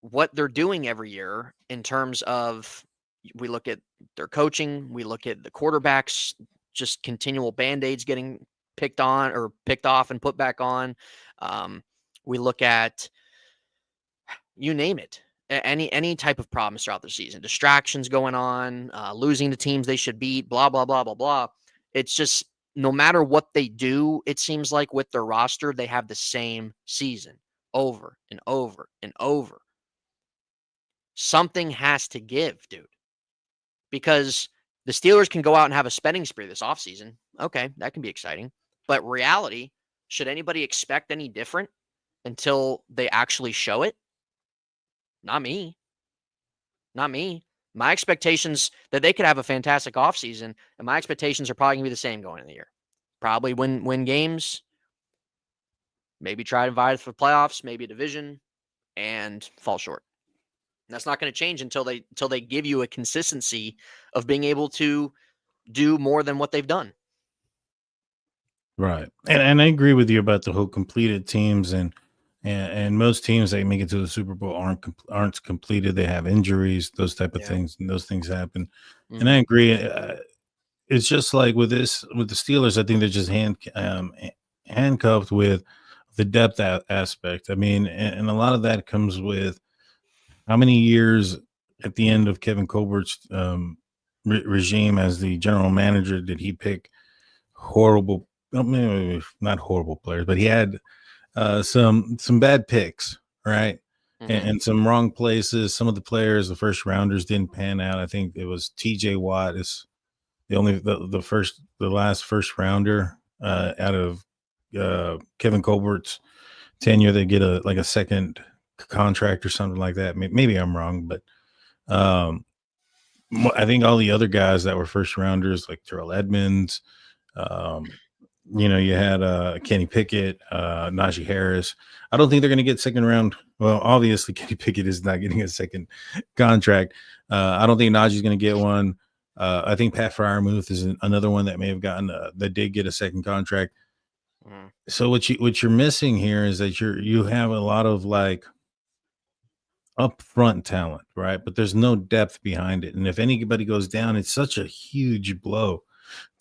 what they're doing every year in terms of, we look at their coaching, we look at the quarterbacks, just continual band-aids getting picked on or picked off and put back on. We look at, you name it, any type of problems throughout the season, distractions going on, losing to teams they should beat, blah, blah, blah, blah, blah. It's just, no matter what they do, it seems like with their roster, they have the same season over and over and over. Something has to give, dude, because the Steelers can go out and have a spending spree this offseason. Okay, that can be exciting. But reality, should anybody expect any different until they actually show it? Not me. Not me. My expectations that they could have a fantastic offseason, and my expectations are probably going to be the same going in the year. Probably win games, maybe try to vie for playoffs, maybe a division, and fall short. That's not going to change until they give you a consistency of being able to do more than what they've done. Right. And I agree with you about the whole completed teams, and most teams that make it to the Super Bowl aren't completed. They have injuries, those type of things, and those things happen. And I agree. It's just like with the Steelers, I think they're just handcuffed with the depth aspect. I mean, and a lot of that comes with how many years at the end of Kevin Colbert's regime as the general manager did he pick horrible, well, maybe not horrible players, but he had some bad picks, right? And some wrong places. Some of the players, the first rounders, didn't pan out. I think it was T.J. Watt is the last first rounder out of Kevin Colbert's tenure. They get a second contract or something like that. Maybe I'm wrong, but I think all the other guys that were first rounders, like Terrell Edmonds, you had Kenny Pickett, Najee Harris. I don't think they're going to get second round. Well, obviously, Kenny Pickett is not getting a second contract. I don't think Najee's going to get one. I think Pat Freiermuth is another one that may have gotten that did get a second contract. So what you're missing here is that you have a lot of like upfront talent, right? But there's no depth behind it. And if anybody goes down, it's such a huge blow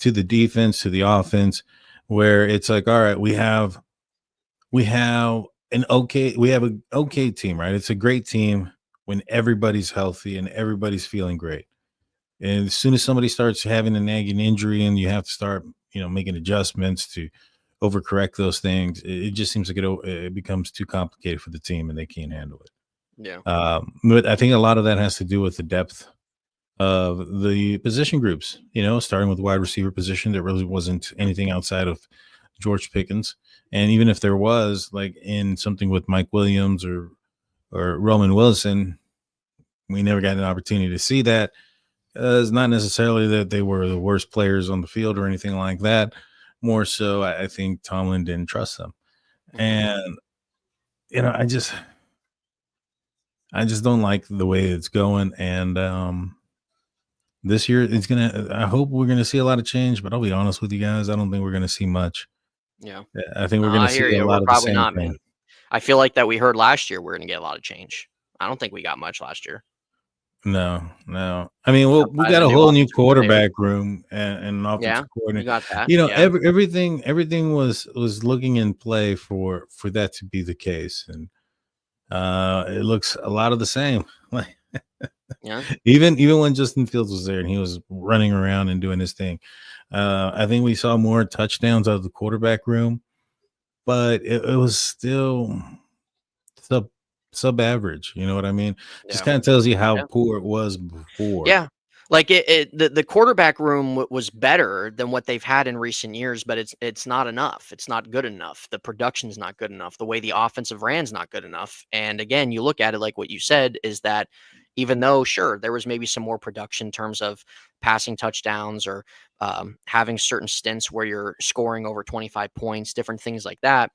to the defense, to the offense, where it's like, all right, we have an okay team, right? It's a great team when everybody's healthy and everybody's feeling great. And as soon as somebody starts having a nagging injury and you have to start, making adjustments to overcorrect those things, it just seems like it becomes too complicated for the team and they can't handle it. Yeah. But I think a lot of that has to do with the depth of the position groups, starting with the wide receiver position. There really wasn't anything outside of George Pickens. And even if there was, like in something with Mike Williams or Roman Wilson, we never got an opportunity to see that. It's not necessarily that they were the worst players on the field or anything like that. More so, I think Tomlin didn't trust them. And, I just don't like the way it's going. And this year, I hope we're going to see a lot of change, but I'll be honest with you guys, I don't think we're going to see much. Yeah. I think we're going to see a lot of the same thing. Man. I feel like that we heard last year we're going to get a lot of change. I don't think we got much last year. No. I mean, we got a whole new quarterback room and an offensive coordinator. You got that. Everything was looking in play for that to be the case, and it looks a lot of the same. Like, even when Justin Fields was there and he was running around and doing his thing, I think we saw more touchdowns out of the quarterback room, but it was still sub average. You know what I mean? Just kind of tells you how poor it was before. Yeah. Like the quarterback room was better than what they've had in recent years, but it's not enough. It's not good enough. The production's not good enough. The way the offensive ran's not good enough. And again, you look at it like what you said is that even though, sure, there was maybe some more production in terms of passing touchdowns or having certain stints where you're scoring over 25 points, different things like that,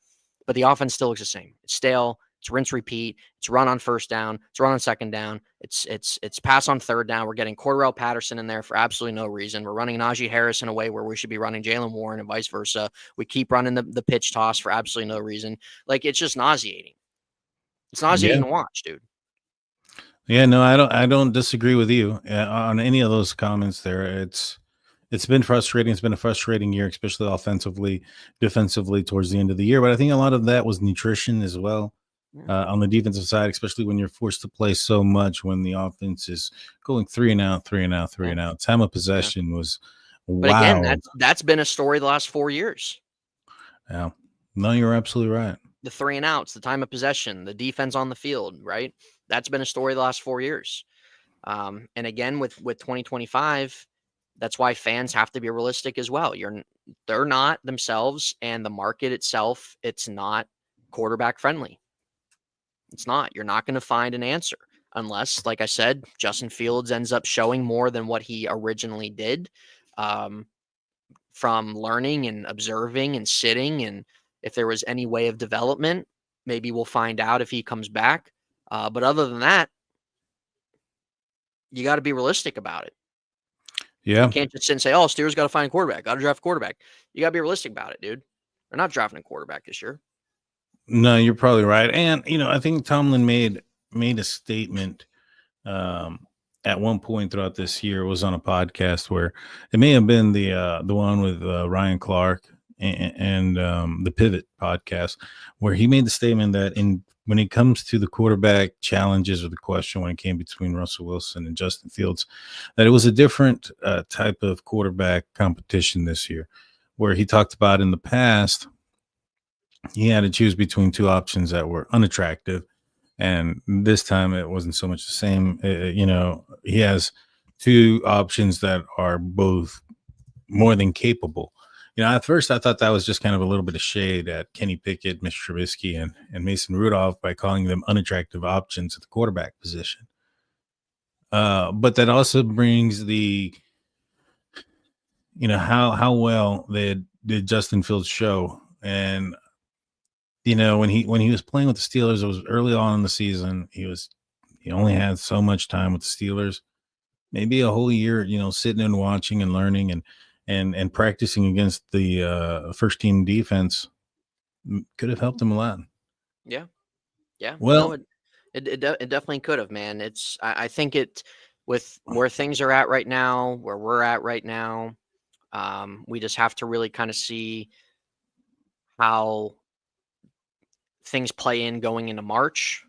but the offense still looks the same. It's stale. It's rinse repeat. It's run on first down. It's run on second down. It's pass on third down. We're getting Cordell Patterson in there for absolutely no reason. We're running Najee Harris in a way where we should be running Jalen Warren and vice versa. We keep running the pitch toss for absolutely no reason. Like, it's just nauseating. It's nauseating to watch, dude. Yeah, no, I don't disagree with you on any of those comments there. It's been frustrating. It's been a frustrating year, especially offensively, defensively towards the end of the year. But I think a lot of that was nutrition as well. On the defensive side, especially when you're forced to play so much when the offense is going 3 and out, 3 and out, 3 and out. Time of possession was But again, wow. that's been a story the last 4 years. Yeah. No, you're absolutely right. The 3 and outs, the time of possession, the defense on the field, right? That's been a story the last 4 years. And again, with 2025, that's why fans have to be realistic as well. They're not themselves, and the market itself, it's not quarterback friendly. It's not. You're not going to find an answer unless, like I said, Justin Fields ends up showing more than what he originally did, from learning and observing and sitting. And if there was any way of development, maybe we'll find out if he comes back. But other than that, you got to be realistic about it. Yeah. You can't just sit and say, oh, Steelers got to find a quarterback. Got to draft a quarterback. You got to be realistic about it, dude. They're not drafting a quarterback this year. No, you're probably right. And, I think Tomlin made a statement at one point throughout this year. Was on a podcast where it may have been the one with Ryan Clark and the Pivot podcast, where he made the statement that when it comes to the quarterback challenges or the question when it came between Russell Wilson and Justin Fields, that it was a different type of quarterback competition this year, where he talked about in the past, he had to choose between two options that were unattractive. And this time it wasn't so much the same. He has two options that are both more than capable. At first I thought that was just kind of a little bit of shade at Kenny Pickett, Mr. Trubisky, and Mason Rudolph by calling them unattractive options at the quarterback position. But that also brings the, how well did Justin Fields show. And when he was playing with the Steelers, it was early on in the season. He only had so much time with the Steelers, maybe a whole year, sitting and watching and learning and practicing against the first team defense could have helped him a lot. Yeah. Yeah. Well, No, it definitely could have, man. I think with where things are at right now, where we're at right now, we just have to really kind of see how things play in going into March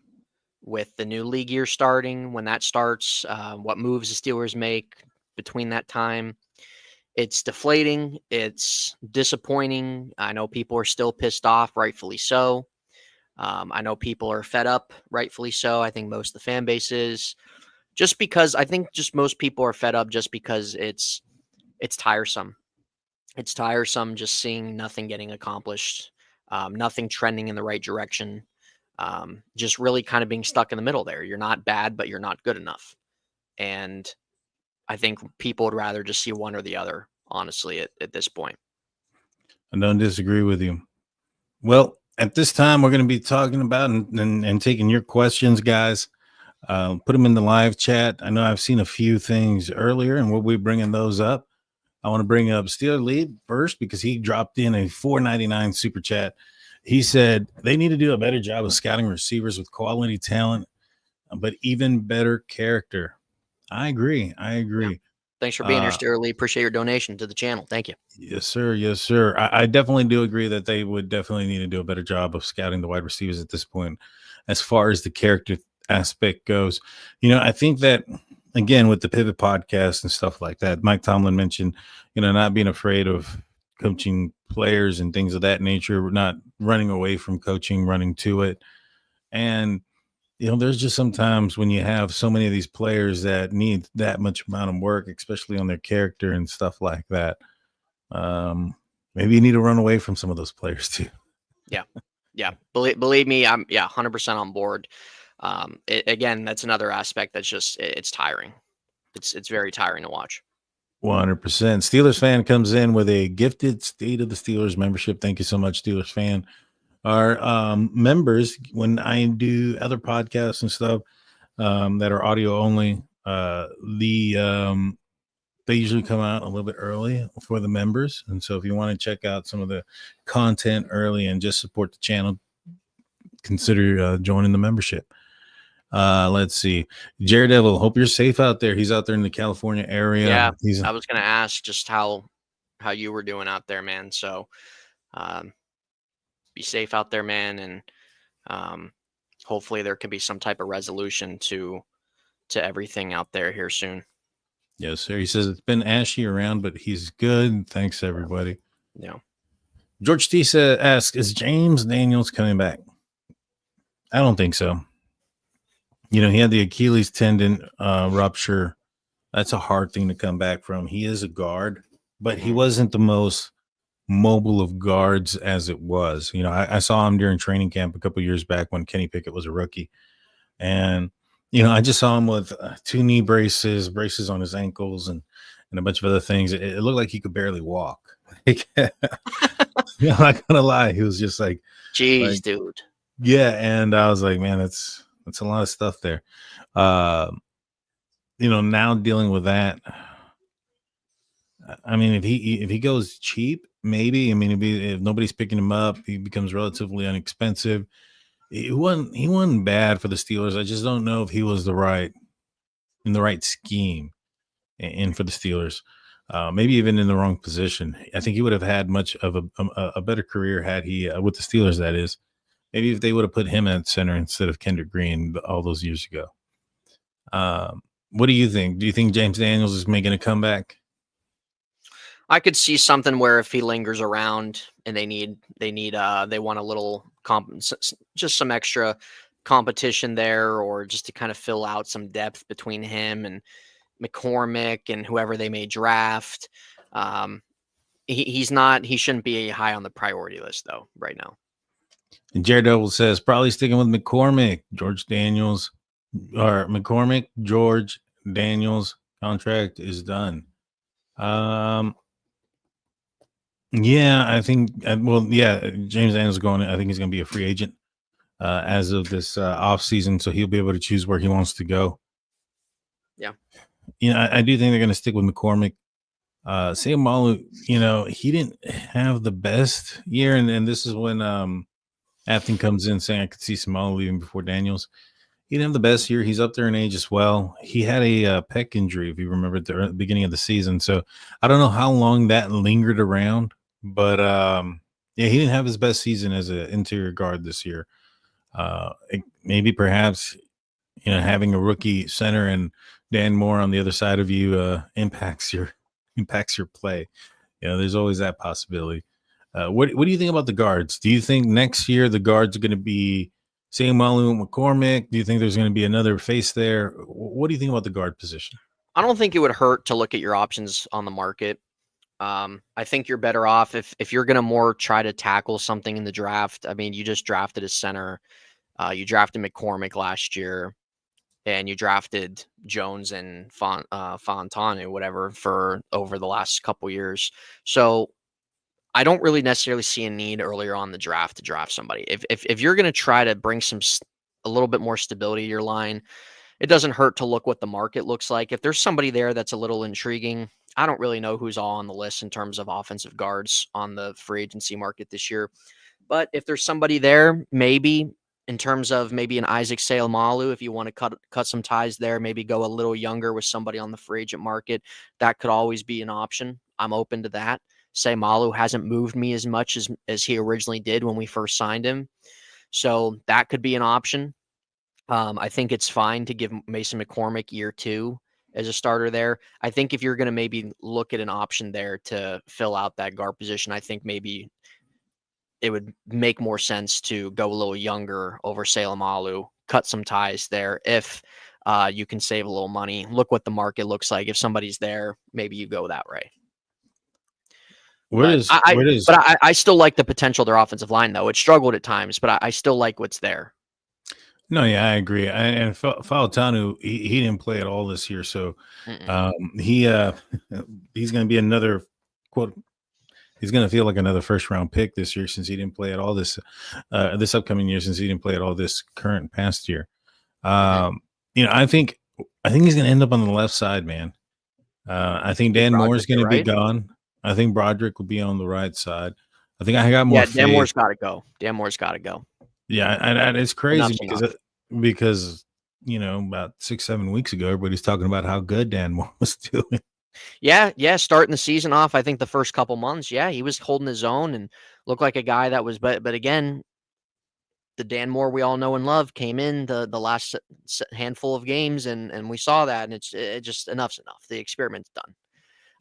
with the new league year starting, when that starts, what moves the Steelers make between that time. It's deflating. It's disappointing. I know people are still pissed off, rightfully so. I know people are fed up, rightfully so. I think most of the fan base is, just because I think just most people are fed up just because it's tiresome. It's tiresome just seeing nothing getting accomplished, nothing trending in the right direction. Just really kind of being stuck in the middle there. You're not bad, but you're not good enough. And I think people would rather just see one or the other, honestly, at this point. I don't disagree with you. Well, at this time, we're going to be talking about and taking your questions, guys. Put them in the live chat. I know I've seen a few things earlier, and we'll be bringing those up. I want to bring up Steeler Lead first because he dropped in a $4.99 super chat. He said they need to do a better job of scouting receivers with quality talent, but even better character. I agree. Yeah. Thanks for being here, Steeler Lead. Appreciate your donation to the channel. Thank you. Yes, sir. Yes, sir. I definitely do agree that they would definitely need to do a better job of scouting the wide receivers at this point, as far as the character aspect goes. I think that, again, with the Pivot podcast and stuff like that, Mike Tomlin mentioned, not being afraid of coaching players and things of that nature, not running away from coaching, running to it. And, there's just sometimes when you have so many of these players that need that much amount of work, especially on their character and stuff like that. Maybe you need to run away from some of those players too. Yeah. Yeah. Believe me, I'm 100% on board. Again, that's another aspect that's just, it's tiring. It's very tiring to watch. 100%. Steelers fan comes in with a gifted State of the Steelers membership. Thank you so much, Steelers fan. our members, when I do other podcasts and stuff that are audio only, they usually come out a little bit early for the members. And so if you want to check out some of the content early and just support the channel, consider joining the membership. Let's see. Jared Devil, hope you're safe out there. He's out there in the California area. Yeah, He's I was gonna ask just how you were doing out there, man. So be safe out there, man, and hopefully there can be some type of resolution to everything out there here soon. yes, sir. He says it's been ashy around, but he's good. Thanks, everybody. Yeah. George T asks, is James Daniels coming back? I don't think so. You know, he had the Achilles tendon rupture. That's a hard thing to come back from. He is a guard, but he wasn't the most mobile of guards as it was. You know, I saw him during training camp a couple years back when Kenny Pickett was a rookie. And, you know, I just saw him with 2 knee braces on his ankles, and a bunch of other things. It looked like he could barely walk. I'm not gonna lie. He was just like, jeez, dude. Yeah. And I was like, man, that's a lot of stuff there. You know, now dealing with that. I mean, if he goes cheap, maybe. I mean, if nobody's picking him up, he becomes relatively inexpensive. He wasn't bad for the Steelers. I just don't know if he was in the right scheme and for the Steelers. Maybe even in the wrong position. I think he would have had much of a better career had he with the Steelers. That is, maybe if they would have put him at center instead of Kendrick Green all those years ago. What do you think? Do you think James Daniels is making a comeback? I could see something where if he lingers around and they want a little just some extra competition there, or just to kind of fill out some depth between him and McCormick and whoever they may draft. He shouldn't be high on the priority list though right now. And Jared Devil says probably sticking with McCormick, George Daniels, or McCormick, George Daniels contract is done. Yeah, I think. Well, yeah, James Daniels is going. I think he's going to be a free agent as of this off season, so he'll be able to choose where he wants to go. Yeah, you know, I do think they're going to stick with McCormick. Sayamalu, you know, he didn't have the best year, and this is when Afton comes in saying I could see Sayamalu leaving before Daniels. He didn't have the best year. He's up there in age as well. He had a pec injury, if you remember, at the beginning of the season. So I don't know how long that lingered around, but yeah, he didn't have his best season as an interior guard this year. Maybe perhaps, you know, having a rookie center and Dan Moore on the other side of you impacts your play. You know, there's always that possibility. What do you think about the guards? Do you think next year the guards are going to be Sayamalu and McCormick? Do you think there's going to be another face there? What do you think about the guard position? I don't think it would hurt to look at your options on the market. I think you're better off if you're going to more try to tackle something in the draft. I mean, you just drafted a center. You drafted McCormick last year, and you drafted Jones and Fontana, whatever, for over the last couple years. So I don't really necessarily see a need earlier on the draft to draft somebody. If you're going to try to bring a little bit more stability to your line, it doesn't hurt to look what the market looks like. If there's somebody there that's a little intriguing, I don't really know who's all on the list in terms of offensive guards on the free agency market this year. But if there's somebody there, maybe in terms of maybe an Isaac Sayamalu, if you want to cut some ties there, maybe go a little younger with somebody on the free agent market, that could always be an option. I'm open to that. Sayamalu hasn't moved me as much as he originally did when we first signed him. So that could be an option. I think it's fine to give Mason McCormick year 2 as a starter there. I think if you're going to maybe look at an option there to fill out that guard position, I think maybe it would make more sense to go a little younger over Sayamalu, cut some ties there. If you can save a little money, look what the market looks like. If somebody's there, maybe you go that way. I still like the potential of their offensive line, though. It struggled at times, but I still like what's there. No, yeah, I agree. And Fautanu, he didn't play at all this year, so he's going to be another quote he's going to feel like another first round pick this year since he didn't play at all this upcoming year since he didn't play at all this current past year. Mhm. I think he's going to end up on the left side, man. I think Think Dan Moore is Broderick, going you're to be right. gone. I think Broderick will be on the right side. I think I got more Yeah, Dan faith. Moore's got to go. Dan Moore's got to go. Yeah, and it's crazy Enough's enough. because about 6-7 weeks ago, everybody's talking about how good Dan Moore was doing. Yeah, starting the season off, I think the first couple months, yeah, he was holding his own and looked like a guy that was. But again, the Dan Moore we all know and love came in the last handful of games, and we saw that, and it just enough's enough. The experiment's done.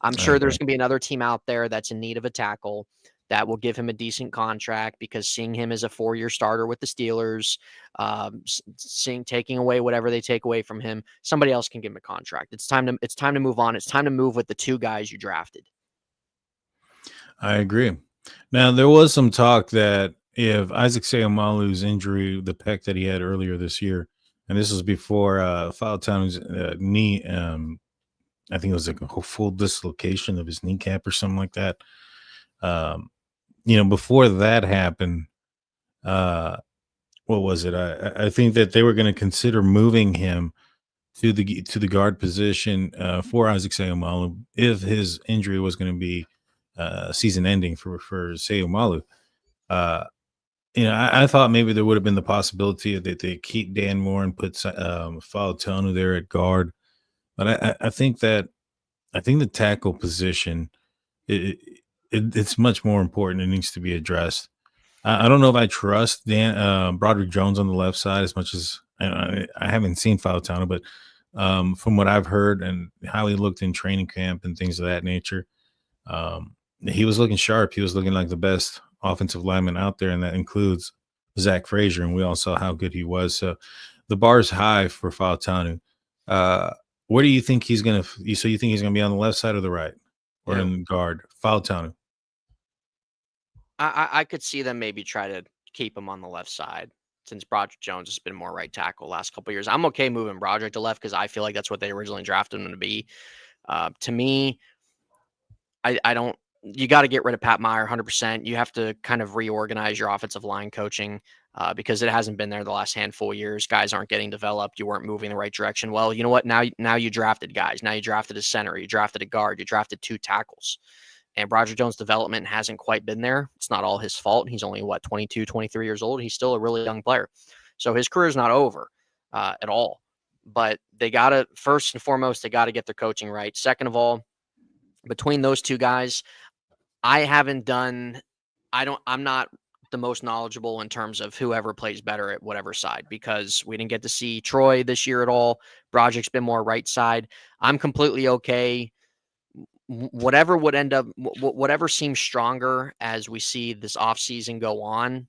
I'm I sure there's agree. going to be another team out there that's in need of a tackle that will give him a decent contract because seeing him as a 4-year starter with the Steelers, taking away whatever they take away from him, somebody else can give him a contract. It's time to move on. It's time to move with the 2 guys you drafted. I agree. Now there was some talk that if Isaac Seumalo's injury, the pec that he had earlier this year, and this was before Faletau's knee, I think it was like a full dislocation of his kneecap or something like that. Before that happened, uh, what was it? I think that they were going to consider moving him to the guard position for Isaac Seumalo if his injury was going to be season ending for Seumalo. I thought maybe there would have been the possibility that they keep Dan Moore and put Faletonu there at guard, but I think the tackle position it's much more important. It needs to be addressed. I don't know if I trust Broderick Jones on the left side as much as I haven't seen Faletonu, but from what I've heard and how he looked in training camp and things of that nature, he was looking sharp. He was looking like the best offensive lineman out there, and that includes Zach Frazier. And we all saw how good he was. So the bar's high for Faletonu. Where do you think he's going to? So you think he's going to be on the left side or the right, or Who? in guard? Faletonu. I could see them maybe try to keep him on the left side since Broderick Jones has been more right tackle last couple of years. I'm okay moving Broderick to left because I feel like that's what they originally drafted him to be. To me, I don't. You got to get rid of Pat Meyer 100%. You have to kind of reorganize your offensive line coaching because it hasn't been there the last handful of years. Guys aren't getting developed. You weren't moving the right direction. Well, you know what? Now you drafted guys. Now you drafted a center. You drafted a guard. You drafted 2 tackles. And Roger Jones' development hasn't quite been there. It's not all his fault. He's only, 22, 23 years old. He's still a really young player. So his career is not over at all. But they got to, first and foremost, they got to get their coaching right. Second of all, between those 2 guys, I'm not the most knowledgeable in terms of whoever plays better at whatever side because we didn't get to see Troy this year at all. Broderick's been more right side. I'm completely okay whatever would end up whatever seems stronger as we see this offseason go on.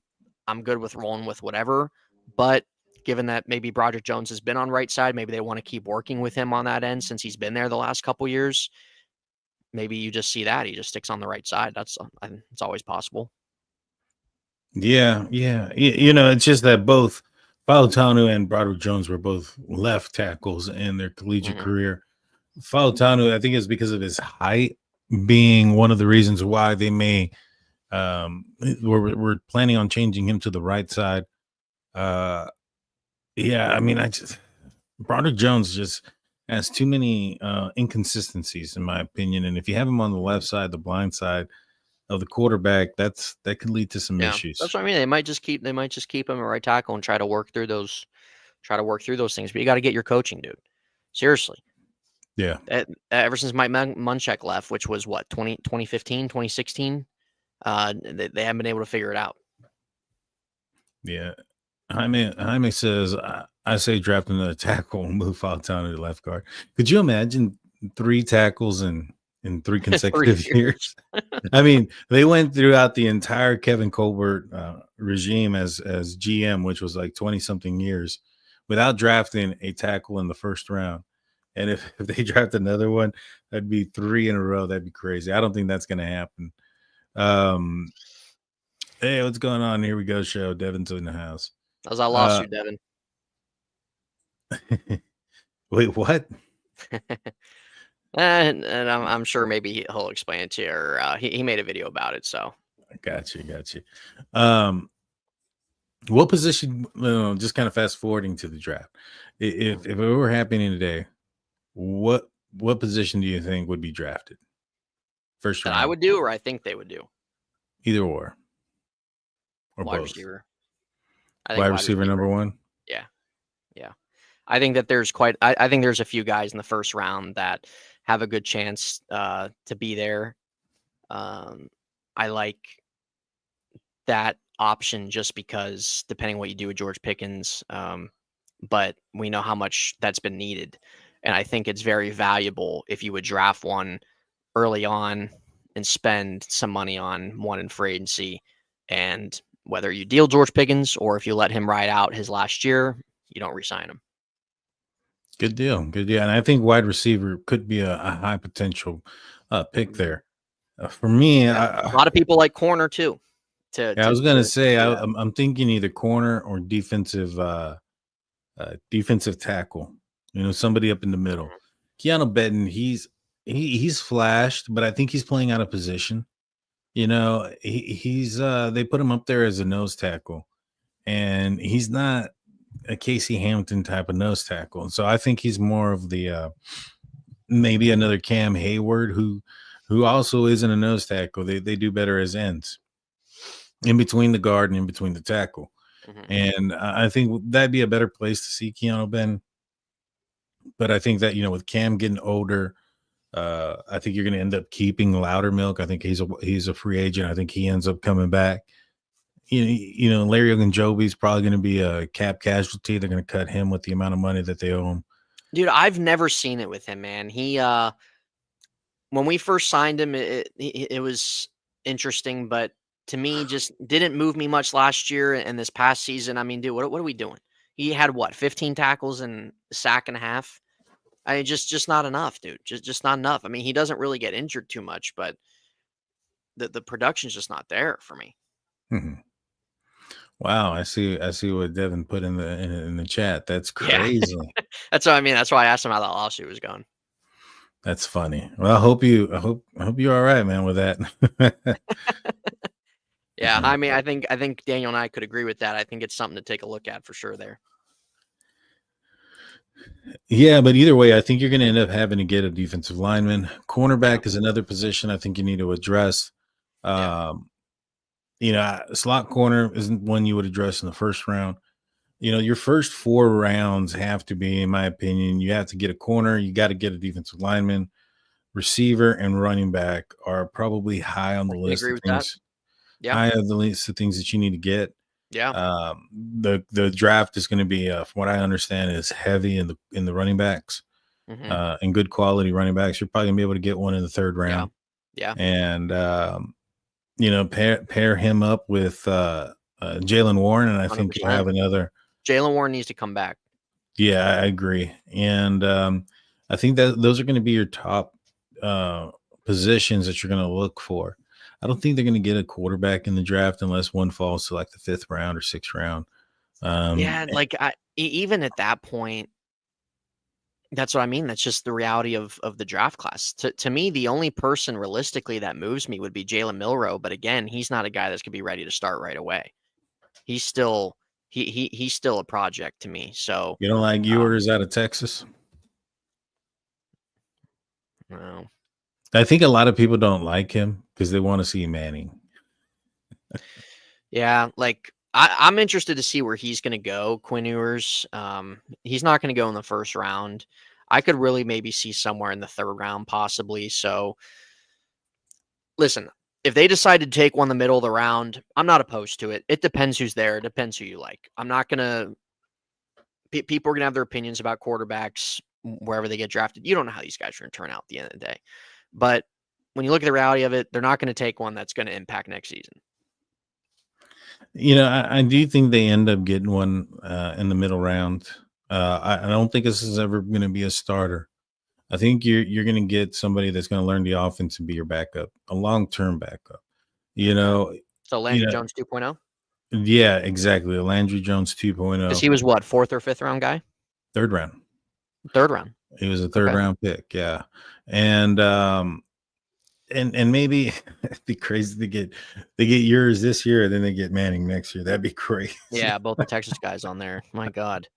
I'm good with rolling with whatever, but given that maybe Broderick Jones has been on right side, maybe they want to keep working with him on that end since he's been there the last couple years. Maybe you just see that he just sticks on the right side. It's always possible. Yeah. It's just that both Faletonu and Broderick Jones were both left tackles in their collegiate career. Faletonu, I think, is because of his height being one of the reasons why they may we're planning on changing him to the right side. Yeah, I mean, Broderick Jones just has too many inconsistencies, in my opinion. And if you have him on the left side, the blind side of the quarterback, that could lead to some issues. That's what I mean. They might just keep him at right tackle and try to work through those things. But you got to get your coaching, dude. Seriously. Yeah. Ever since Mike Munchak left, which was what, 2015, 2016, they haven't been able to figure it out. Yeah. Jaime says, I say draft another tackle and move Faletonu to left guard. Could you imagine 3 tackles in 3 consecutive years? I mean, they went throughout the entire Kevin Colbert regime as GM, which was like 20-something years, without drafting a tackle in the first round. And if they draft another one, that'd be 3 in a row. That'd be crazy. I don't think that's going to happen. Hey, what's going on? Here we go, show. Devin's in the house. How's that lawsuit, Devin? Wait, what? And I'm sure maybe he'll explain it to you, or he made a video about it. So Got you. Um, what position? Just kind of fast forwarding to the draft. If it were happening today, what position do you think would be drafted first that I round? would do, or I think they would do, Either or wide both. receiver. I think Wide wide receiver number receiver. one. Yeah, yeah. I think that there's I think there's a few guys in the first round that have a good chance to be there. I like that option just because depending what you do with George Pickens, but we know how much that's been needed. And I think it's very valuable if you would draft one early on and spend some money on one in free agency. And whether you deal George Pickens or if you let him ride out his last year, you don't resign him. Good deal. And I think wide receiver could be a high potential pick there. For me, Yeah. A lot of people like corner too. I was gonna say Do that. I'm thinking either corner or defensive tackle. Somebody up in the middle. Mhm. Keanu Benton, he's flashed, but I think he's playing out of position. He's they put him up there as a nose tackle, and he's not a Casey Hampton type of nose tackle. And so I think he's more of the maybe another Cam Hayward who also isn't a nose tackle. They do better as ends in between the guard and in between the tackle. Mhm. And I think that'd be a better place to see Keanu Ben. But I think that with Cam getting older, I think you're going to end up keeping Loudermilk. I think he's a free agent. I think he ends up coming back. Larry Ogunjobi's probably going to be a cap casualty. They're going to cut him with the amount of money that they owe him. Dude, I've never seen it with him, man. He when we first signed him, it was interesting, but to me, just didn't move me much last year and this past season. I mean, dude, what are we doing? He had what, 15 tackles and a sack and a half. I mean, just not enough, dude. Just not enough. I mean, he doesn't really get injured too much, but the production's just not there for me. Mm-hmm. Wow, I see what Devin put in the chat. That's crazy. Yeah. That's what I mean. That's why I asked him how that lawsuit was going. That's funny. Well, I hope you're all right, man, with that. Yeah, I mean, I think Daniel and I could agree with that. I think it's something to take a look at for sure there. Yeah, but either way, I think you're going to end up having to get a defensive lineman. Cornerback is another position I think you need to address. Slot corner isn't one you would address in the first round. Your first 4 rounds have to be, in my opinion, you have to get a corner, you got to get a defensive lineman, receiver, and running back are probably high on the list agree of with that. things. Yeah. High on the list of things that you need to get. Yeah. The draft is going to be, from what I understand, is heavy in the running backs, and good quality running backs. You're probably gonna be able to get one in the 3rd round. Yeah. And pair him up with Jaylen Warren, and I think you'll have another. Jaylen Warren needs to come back. Yeah, I agree, and I think that those are going to be your top positions that you're going to look for. I don't think they're going to get a quarterback in the draft unless one falls to like the 5th round or 6th round. Like even at that point, that's what I mean. That's just the reality of the draft class. To me, the only person realistically that moves me would be Jalen Milroe. But again, he's not a guy that's gonna be ready to start right away. He's still he's still a project to me. So you don't like Ewers out of Texas? No. I think a lot of people don't like him because they want to see Manning. Yeah, like I'm interested to see where he's going to go. Quinn Ewers, he's not going to go in the 1st round. I could really maybe see somewhere in the 3rd round, possibly. So, listen, if they decide to take one in the middle of the round, I'm not opposed to it. It depends who's there. It depends who you like. I'm not going to. People are going to have their opinions about quarterbacks wherever they get drafted. You don't know how these guys are going to turn out at the end of the day. But when you look at the reality of it, they're not going to take one that's going to impact next season. I do think they end up getting one in the middle round. I don't think this is ever going to be a starter. I think you're going to get somebody that's going to learn the offense and be your backup, a long-term backup. So Landry Jones 2.0? Yeah, exactly. Landry Jones 2.0. Because he was what, 4th or 5th round guy? 3rd round. 3rd round. He was a third round pick. Yeah. And maybe it'd be crazy to get yours this year and then they get Manning next year. That'd be crazy. Yeah, both the Texas guys on there. My God.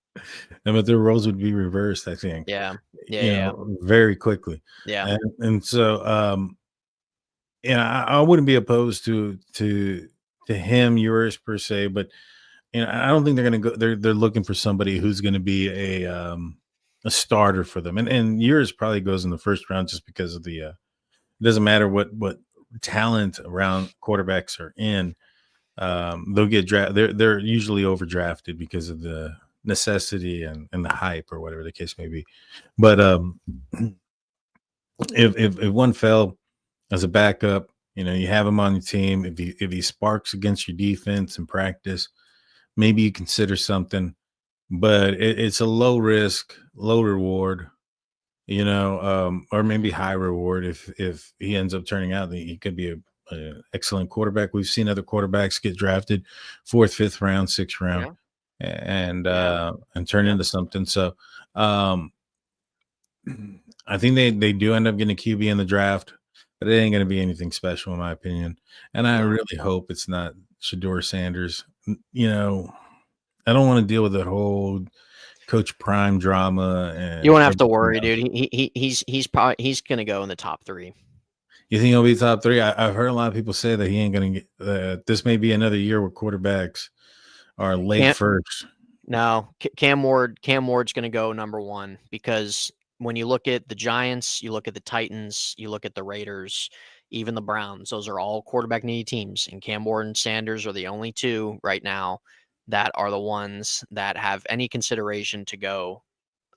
But their roles would be reversed, I think. Yeah. Yeah. Very quickly. Yeah. And so I wouldn't be opposed to him, yours per se, but I don't think they're gonna go. They're looking for somebody who's gonna be a starter for them, and yours probably goes in the first round just because of the. It doesn't matter what talent around quarterbacks are in. They'll get drafted. They're usually overdrafted because of the necessity and the hype or whatever the case may be. But if one fell as a backup, you have him on your team. If he sparks against your defense in practice, maybe you consider something. But it's a low risk, low reward, or maybe high reward if he ends up turning out. He could be a excellent quarterback. We've seen other quarterbacks get drafted 4th, 5th round, 6th round, and turn into something. So I think they do end up getting a QB in the draft, but it ain't going to be anything special in my opinion. And I really hope it's not Shador Sanders. I don't want to deal with that whole Coach Prime drama. And you won't have to worry, dude. He's going to go in the top 3. You think he'll be top 3? I've heard a lot of people say that he ain't going to get. This may be another year where quarterbacks are late first. No, Cam Ward's going to go number 1 because when you look at the Giants, you look at the Titans, you look at the Raiders, even the Browns, those are all quarterback needy teams. And Cam Ward and Sanders are the only 2 right now that are the ones that have any consideration to go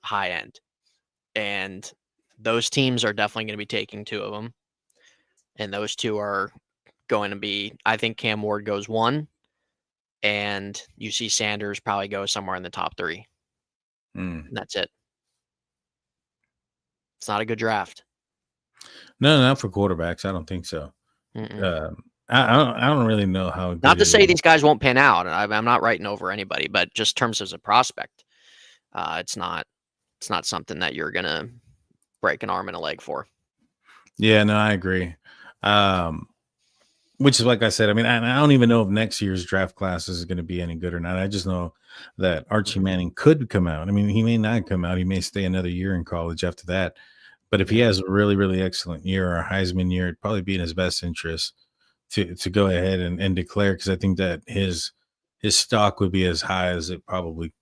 high end. And those teams are definitely going to be taking 2 of them. And those 2 are going to be, I think Cam Ward goes 1, and you see Sanders probably go somewhere in the top 3. And that's it. It's not a good draft. No, not for quarterbacks. I don't think so. I don't really know how. Not to say these guys won't pan out. I'm not writing over anybody, but just terms as a prospect, it's not something that you're gonna break an arm and a leg for. Yeah, no, I agree. Which is like I said. I mean, I don't even know if next year's draft class is going to be any good or not. I just know that Archie Manning could come out. I mean, he may not come out. He may stay another year in college after that. But if he has a really, really excellent year or a Heisman year, it'd probably be in his best interest to go ahead and declare, because I think that his stock would be as high as it probably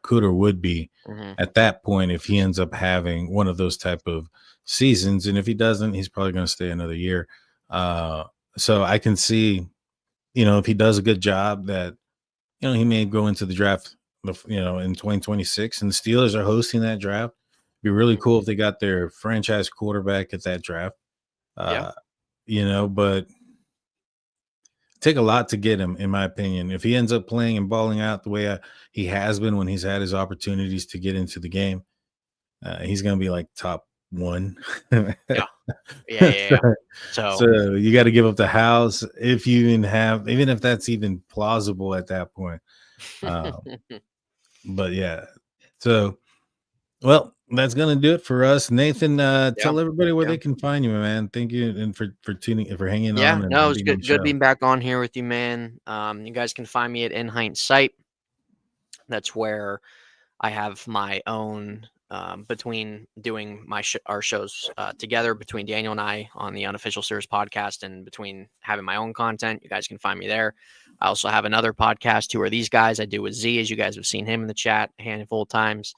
could or would be at that point if he ends up having one of those type of seasons. And if he doesn't, he's probably going to stay another year. So I can see, if he does a good job, that he may go into the draft, in 2026, and the Steelers are hosting that draft. It'd be really cool if they got their franchise quarterback at that draft. But take a lot to get him, in my opinion. If he ends up playing and balling out the way he has been when he's had his opportunities to get into the game, he's going to be like top 1. Yeah. So you got to give up the house if you even if that's even plausible at that point. But yeah, so well, that's gonna do it for us. Nathan, tell everybody where they can find you, man. Thank you and for hanging on. Yeah, no, it was good being back on here with you, man. You guys can find me at In Hindsight. That's where I have my own between doing our shows together, between Daniel and I on the Unofficial Series podcast, and between having my own content. You guys can find me there. I also have another podcast, Who Are These Guys? I do with Z, as you guys have seen him in the chat a handful of times.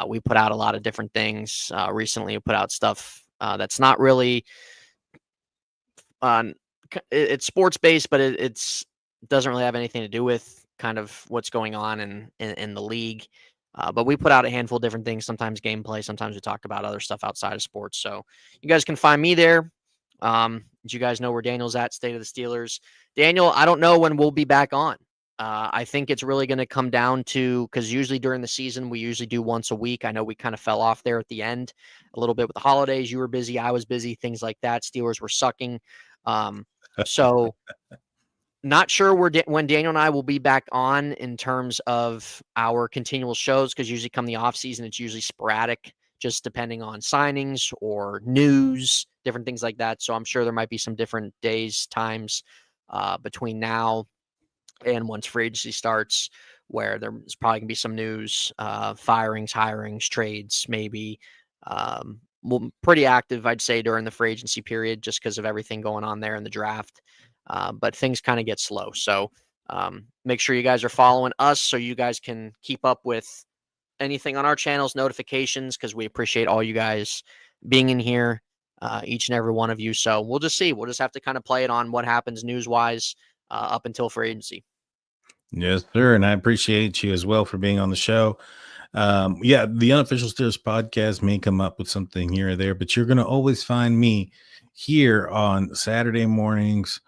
We put out a lot of different things. Recently, we put out stuff that's not really it's sports based, but it doesn't really have anything to do with kind of what's going on in the league. But we put out a handful of different things, sometimes gameplay, sometimes we talk about other stuff outside of sports. So you guys can find me there. You guys know where Daniel's at, State of the Steelers. Daniel, I don't know when we'll be back on. I think it's really going to come down to, because usually during the season, we usually do once a week. I know we kind of fell off there at the end a little bit with the holidays. You were busy. I was busy, things like that. Steelers were sucking. So not sure when Daniel and I will be back on in terms of our continual shows, because usually come the off season, it's usually sporadic just depending on signings or news, different things like that. So I'm sure there might be some different days, times between now and once free agency starts, where there's probably gonna be some news, firings, hirings, trades, maybe. Well, pretty active, I'd say, during the free agency period, just because of everything going on there in the draft. But things kind of get slow. So make sure you guys are following us so you guys can keep up with anything on our channels, notifications, because we appreciate all you guys being in here, each and every one of you. So we'll just see. We'll just have to kind of play it on what happens news wise up until free agency. Yes, sir. And I appreciate you as well for being on the show. Yeah, the Unofficial Steelers podcast may come up with something here or there, but you're going to always find me here on Saturday mornings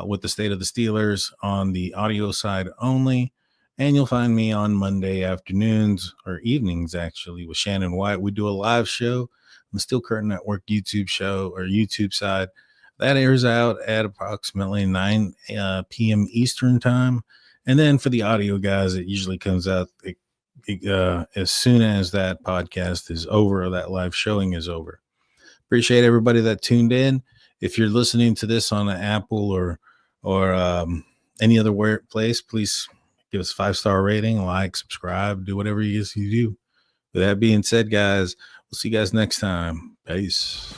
with the State of the Steelers on the audio side only. And you'll find me on Monday afternoons or evenings, actually, with Shannon White. We do a live show on the Steel Curtain Network YouTube show or YouTube side. That airs out at approximately 9 p.m. Eastern time. And then for the audio guys, it usually comes out as soon as that podcast is over or that live showing is over. Appreciate everybody that tuned in. If you're listening to this on an Apple or any other place, please give us a 5-star rating, like, subscribe, do whatever you do. With that being said, guys, we'll see you guys next time. Peace.